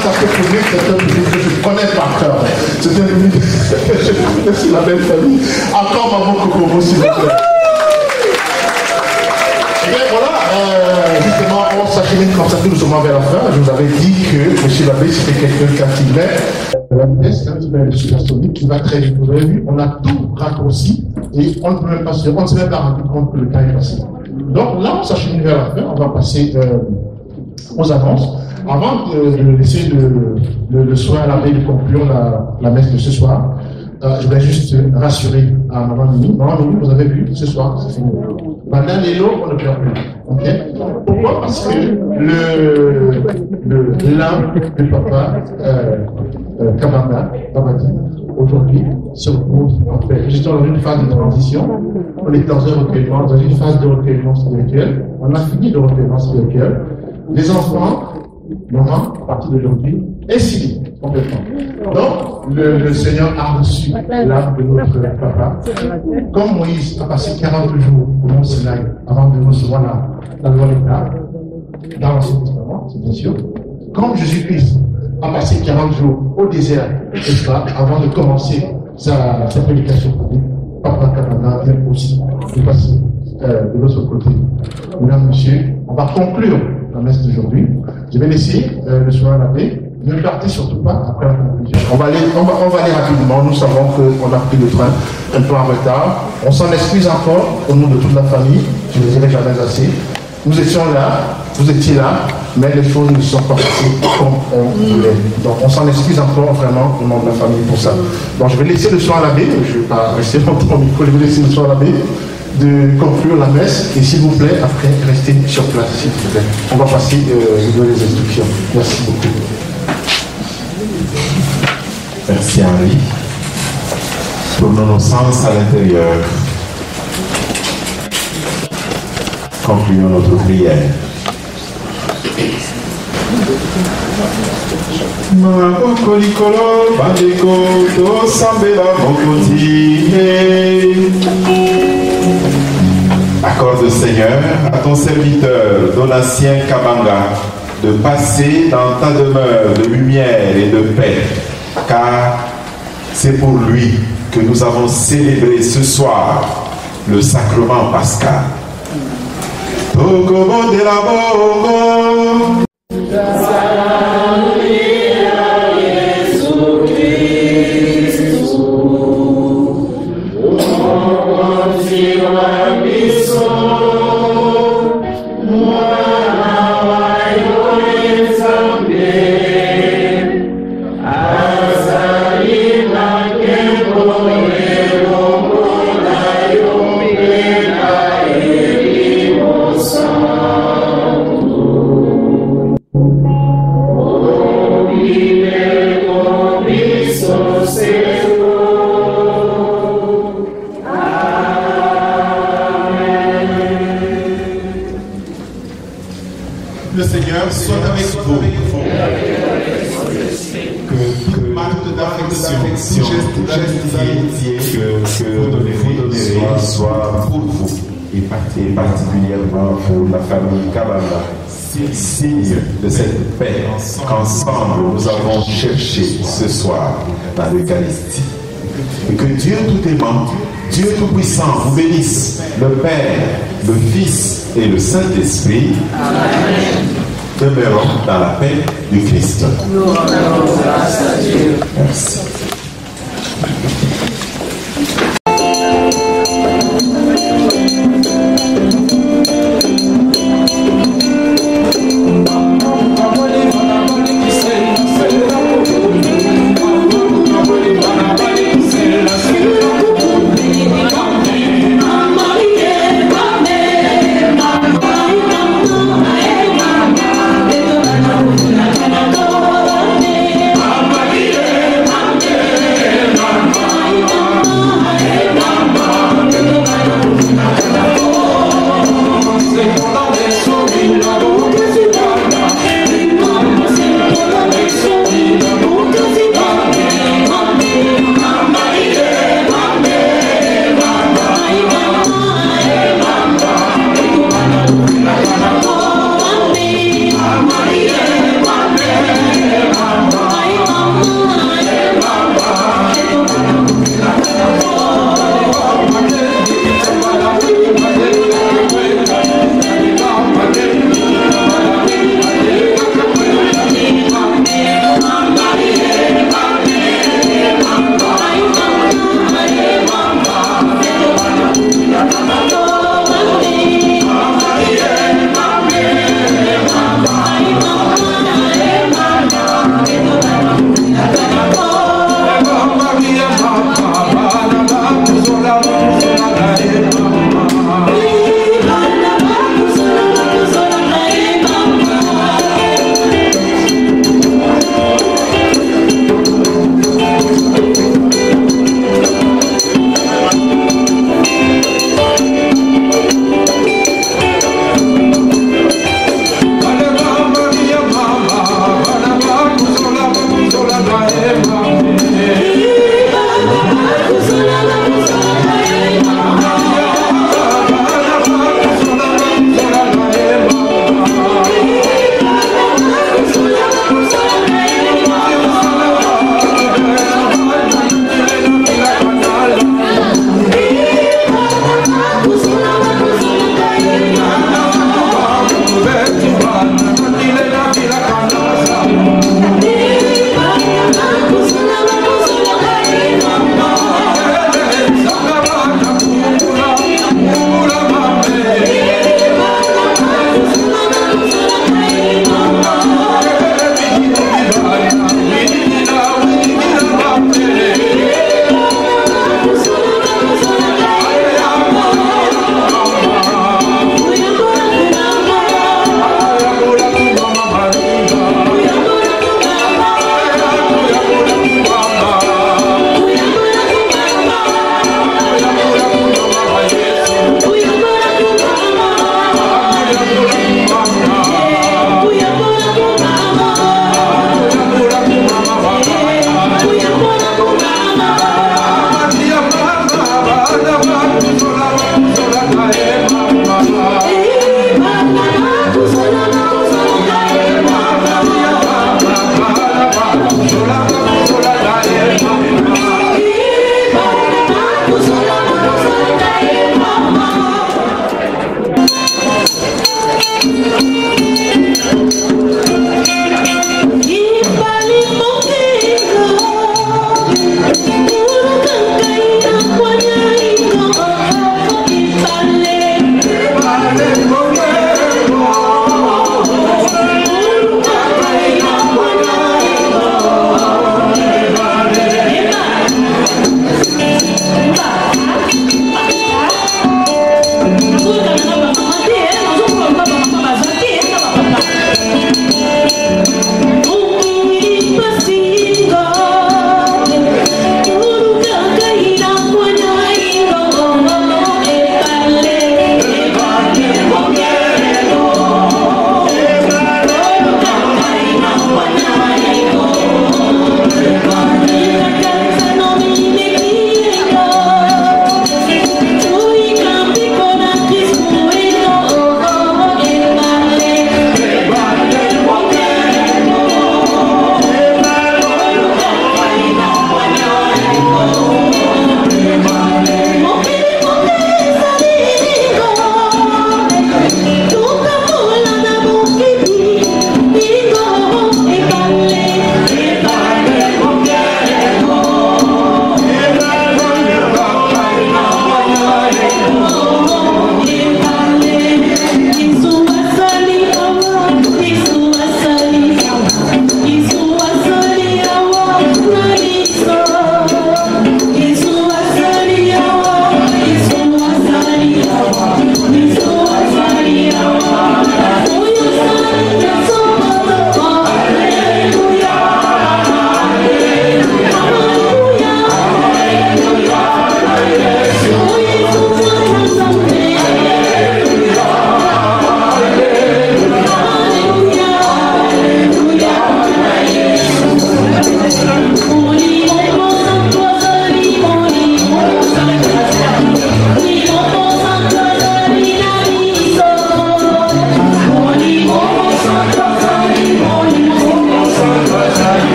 c'est un peu public, c'est un public que je connais par cœur. C'est un public, c'est la belle famille. Encore maman Kokomo, s'il vous plaît. Et bien voilà, justement, on s'achemine comme ça tout doucement vers la fin. Je vous avais dit que M. l'abbé, c'était quelqu'un qui activait la vitesse, un petit peu supersonique, qui va très vite. Vous avez vu, on a tout raccourci et on ne peut même pas se rendre compte que le temps est passé. Donc là, on s'achemine vers la fin, on va passer aux annonces. Avant de laisser le soin à l'abbé de conclure la messe de ce soir, je voudrais juste rassurer à Maman Mimi. Maman Mimi, vous avez vu, ce soir, c'est fini. Maintenant, les lots, on ne perd plus. Okay? Pourquoi? Parce que l'âme du papa, Kabanda, Babadi, aujourd'hui, se retrouve en fait. Nous étions dans une phase de transition. On est dans un recueillement, dans une phase de recueillement spirituel. On a fini le recueillement spirituel. Les enfants, maman, à partir d'aujourd'hui, est signé complètement. Donc, le Seigneur a reçu l'âme de notre papa. Comme Moïse a passé 40 jours au Mont Sinaï avant de recevoir la loi d'État, dans l'Ancien Testament, c'est bien sûr. Comme Jésus-Christ a passé 40 jours au désert, n'est-ce pas, avant de commencer sa prédication publique, Papa Kabanda vient aussi de passer de l'autre côté. Mesdames, Messieurs, on va conclure la messe d'aujourd'hui. Je vais laisser le soin à l'abbé. Ne partez surtout pas après la conclusion. On va aller rapidement. Nous savons qu'on a pris le train un peu en retard. On s'en excuse encore au nom de toute la famille. Je ne le dirai jamais assez. Nous étions là, vous étiez là, mais les choses ne sont pas passées comme on voulait. Donc on s'en excuse encore vraiment au nom de la famille pour ça. Donc je vais laisser le soin à l'abbé. Je ne vais pas rester longtemps au micro. Je vais laisser le soin à l'abbé de conclure la messe et s'il vous plaît, après, restez sur place, s'il vous plaît. On va passer les instructions. Merci beaucoup. Merci Henri. Tournons nos sens à l'intérieur. Concluons notre prière. Accorde, Seigneur, à ton serviteur, Donatien Kabanga, de passer dans ta demeure de lumière et de paix, car c'est pour lui que nous avons célébré ce soir le sacrement pascal. Tokobo de la Bogo. Le Seigneur soit avec vous. Que toute marque d'affection, tout geste d'amitié que vous donnerez soit pour vous, et particulièrement pour la famille Kabanda, signe de cette paix qu'ensemble nous avons cherché ce soir dans l'Eucharistie. Et que Dieu tout aimant, Dieu tout puissant vous bénisse, le Père, le Fils et le Saint-Esprit. Amen. Demeurons dans la paix du Christ. Merci. Mama,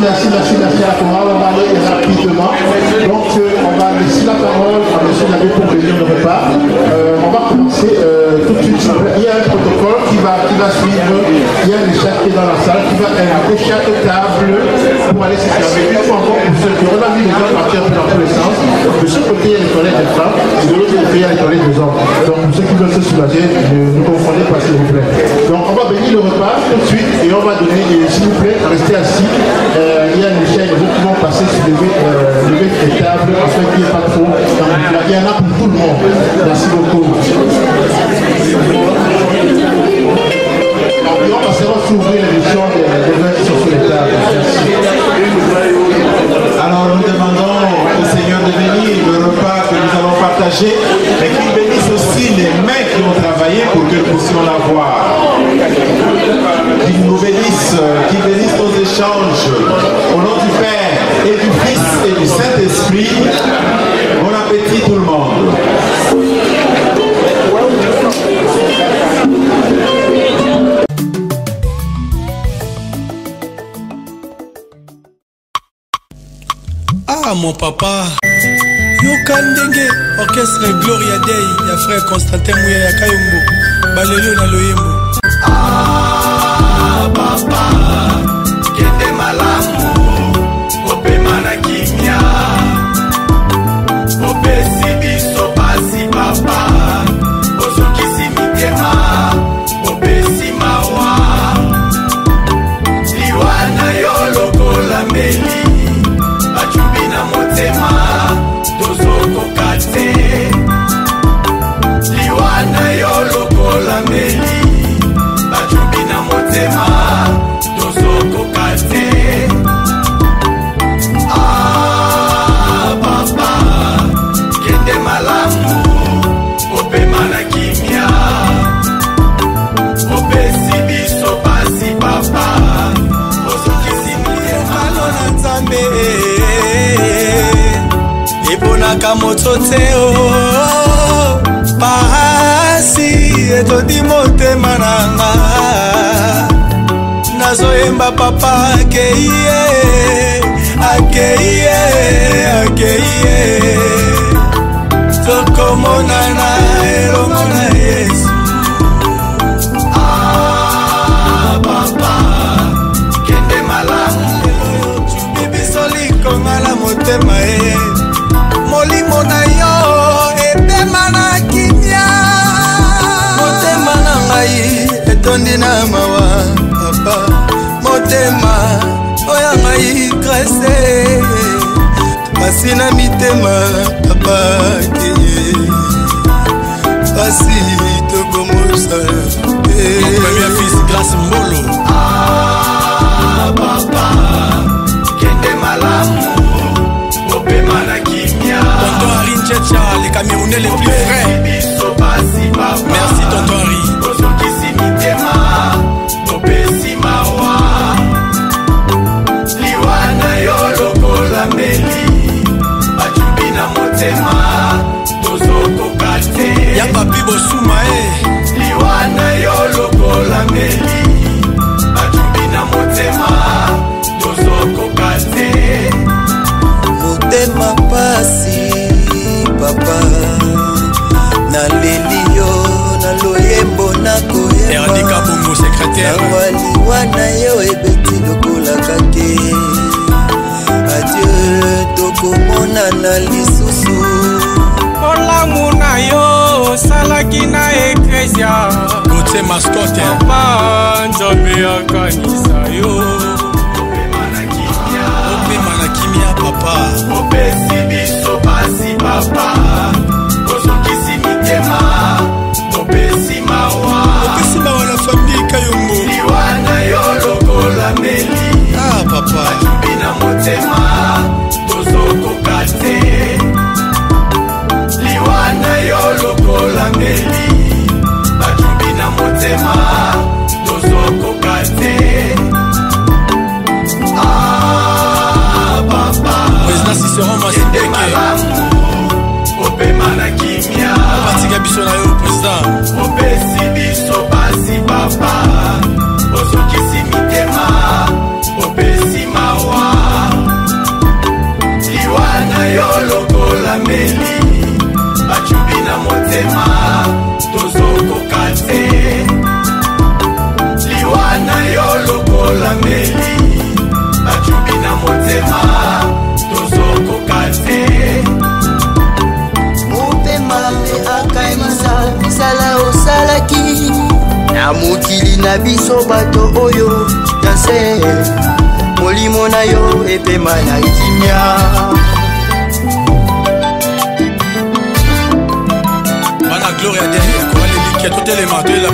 merci à Cora. On va aller rapidement. Donc, on va laisser la parole à M. l'abbé pour venir le repas. On va commencer tout de suite. Il y a un protocole qui va suivre. Il y a un chef qui est dans la salle qui va inviter chaque table pour aller se servir. Une fois encore, pour ceux qui ont la vie des gens partir dans tous les sens. De ce côté, il y a les toilettes des femmes. De l'autre côté, il y a les toilettes des hommes. Donc, pour ceux qui veulent se soulager, ne confondez pas, s'il vous plaît. Donc, on va bénir le repas tout de suite et on va donner, s'il vous plaît, restez assis. Il y a une chaîne, les autres qui vont passer sur lever les tables afin qu'il n'y ait pas trop. Donc, il y en a pour tout le monde. Merci beaucoup. Et on passera à s'ouvrir l'émission des vins qui sont sur les tables. Merci. Alors nous demandons au Seigneur de bénir le repas que nous allons partager, mais qu'il bénisse aussi les mains qui ont travaillé pour que nous puissions l'avoir. Qu'il nous bénisse, qu'il bénisse nos échanges. Au nom du Père et du Fils et du Saint-Esprit, bon appétit tout le monde. Ah mon papa yoka ndenge orchestre Gloria Dei ya frère Constantin Mouya ya Kayombo balelo na loyembo. Ah papa kende malamu opema na kimia opesi biso pasi papa ozokisi mitema opesi mawa liwana yo lokola meli achubina motema tozokoka te liwana yo lokola meli achubina motema tozokoka te. Ah papa kende malamu opema na kimia opesi biso pasi papa ozokisi mitema na nzambe eponaka moto te o pasi etodi motema nanga nazoyemba papa akeiye akeiye akeiye tokomonana elongo na Yesu. Ah papa kende malamu bibiso likonga la motema molimo na yo epema na kimia motema na ngai etondi na mawa papa motema oya ngai krese pasi na mitema papa keye pasi tokomosa premier fils grâce mbolo. Ah papa kende malamu opema na kimia tonton Henri Nchecha les Camerounais les plus frais. Merci tonton Henri ozokisi mitema opesi mawa liwana yo lokola meli achubina motema tozokoka te. ya papi bosuma liwana yo lokola meli achubina motema tozokoka te. motema pasi papa naleli yo na loyembo nakoyemba bongo secrétaire liwana yo ebeti lokolaka te. Adieu tokomonana lisusu olamu na yo salaki na eklesia kote mascote papa nzambe akanisa yo opema na kimia papa opesi biso pasi papa ozokisi mitema opesi mawa na famille Kayombo liwana yo lokola meli papa achubina motema tozokoka te. liwana yo lokola meli achubina motema tozokoka te. Ah papa président Cicéron Masindeke opema na lokola meli bacubi na motema tozokoka te mopema akaimisa misala osalaki na mokili na biso bato oyo ya se molimo na yo epema na kimia bana gloria derrière koralelikia totelema toyela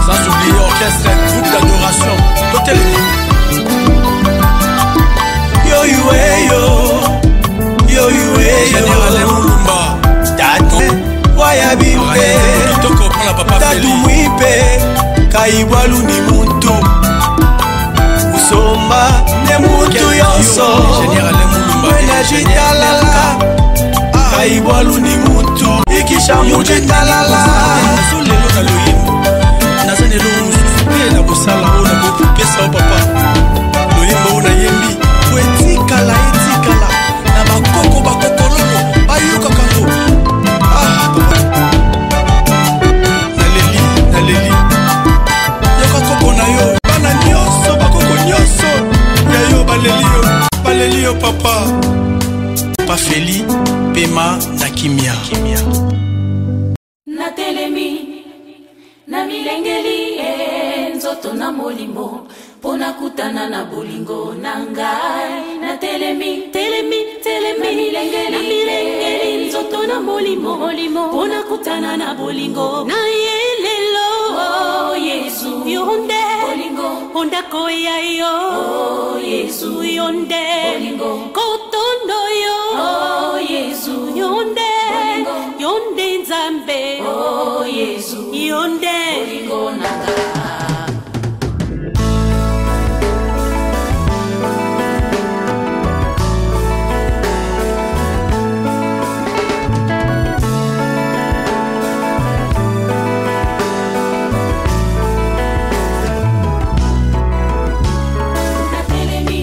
sans oublier orchestre groupe d'adoration totelema yo général Mulumba waya bimpe tatu mwipe kaibwalu ni muntu usomba ne muntu yonso wena jitalala kaibwalu ni muntu ikisha mujitalala lelo na loyembo naza lelo mosusu mpe na kosala oyo na kopesa o papa loyembo oyo nayembi po etikala na bakokololo bayokakango naleli yoka koko na yo bana nyonso bakoko nyonso ya yo baleli yo papa pafeli pema na kimia natelemi na milengeli nzoto na molimo pona kutana na bolingo na ngai natelemi milengeli nzoto na molimo pona kutana na bolingo na yelelo oh Yesu yonde bolingo onda koya yo oh Yesu yonde bolingo kotondo yo oh Yesu yonde yonde nzambe oh Yesu yonde bolingo nanga Telemi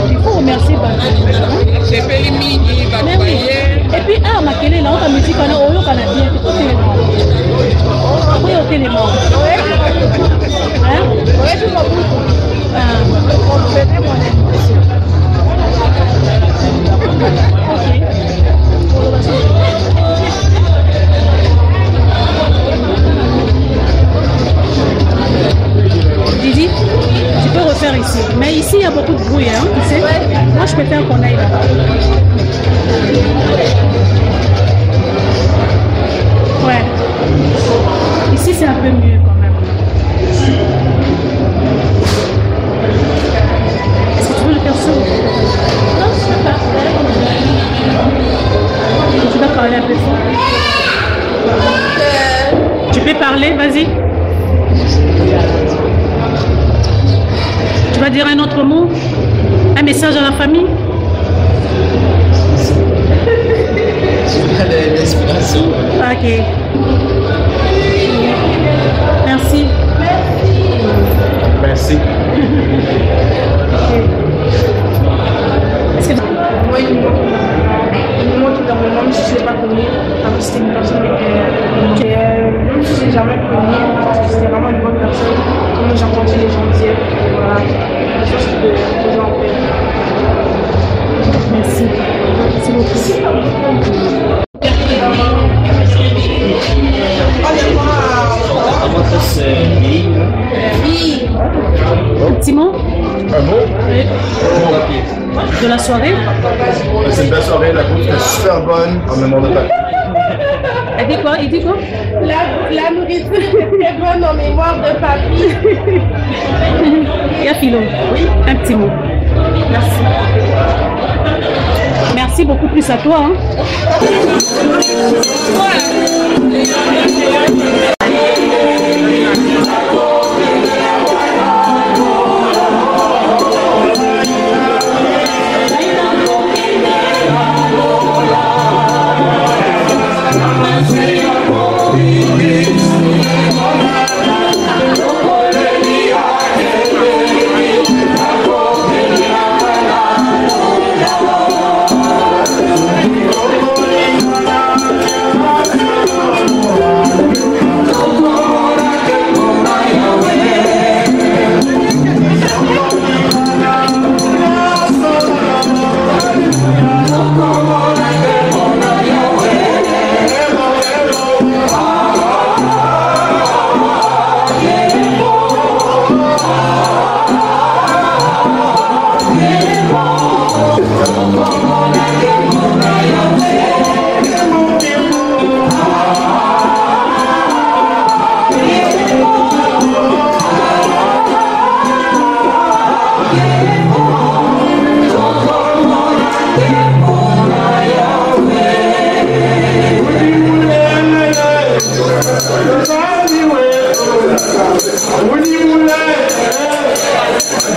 Il faut remercier et puis ah makele là on a musique on a oyo kana bien tout élément oui au élément hein ouais je vois beaucoup Didi, tu peux refaire ici. Mais ici, il y a beaucoup de bruit, hein, tu sais. Moi, je préfère qu'on aille là. Ouais. Ici, c'est un peu mieux quand même. Est-ce que tu veux le faire seul? Non, je ne peux pas. Tu dois parler un peu fort. Tu peux parler, vas-y. Tu vas dire un autre mot? Un message à la famille? Ok. Merci. Merci. Est-ce que moi, il me manque énormément, même si je ne l'ai pas connu, parce que c'était une personne même si je ne l'ai jamais connu, parce que c'était vraiment une bonne personne, comme j'ai entendu les gens dire, voilà, je pense que les gens en paix. Merci. Merci beaucoup. Oui. Un petit mot? Un mot? Oui. De la soirée? C'est une belle soirée, la bouffe est super bonne en mémoire de papy. Elle dit quoi? Il dit quoi? La nourriture est très bonne en mémoire de papy. Il y a Philo. Oui. Un petit mot. Merci. Merci beaucoup plus à toi. Hein.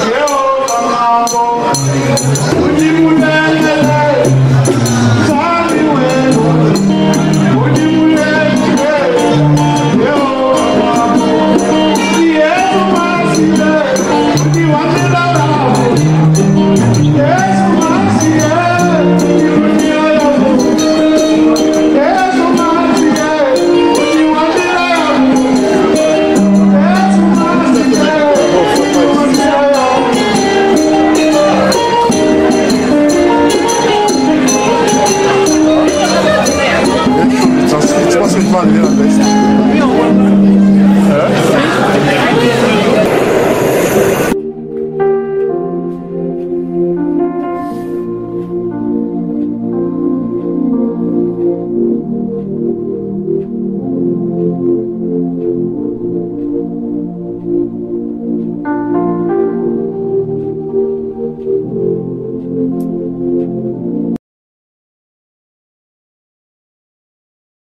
Jehovah,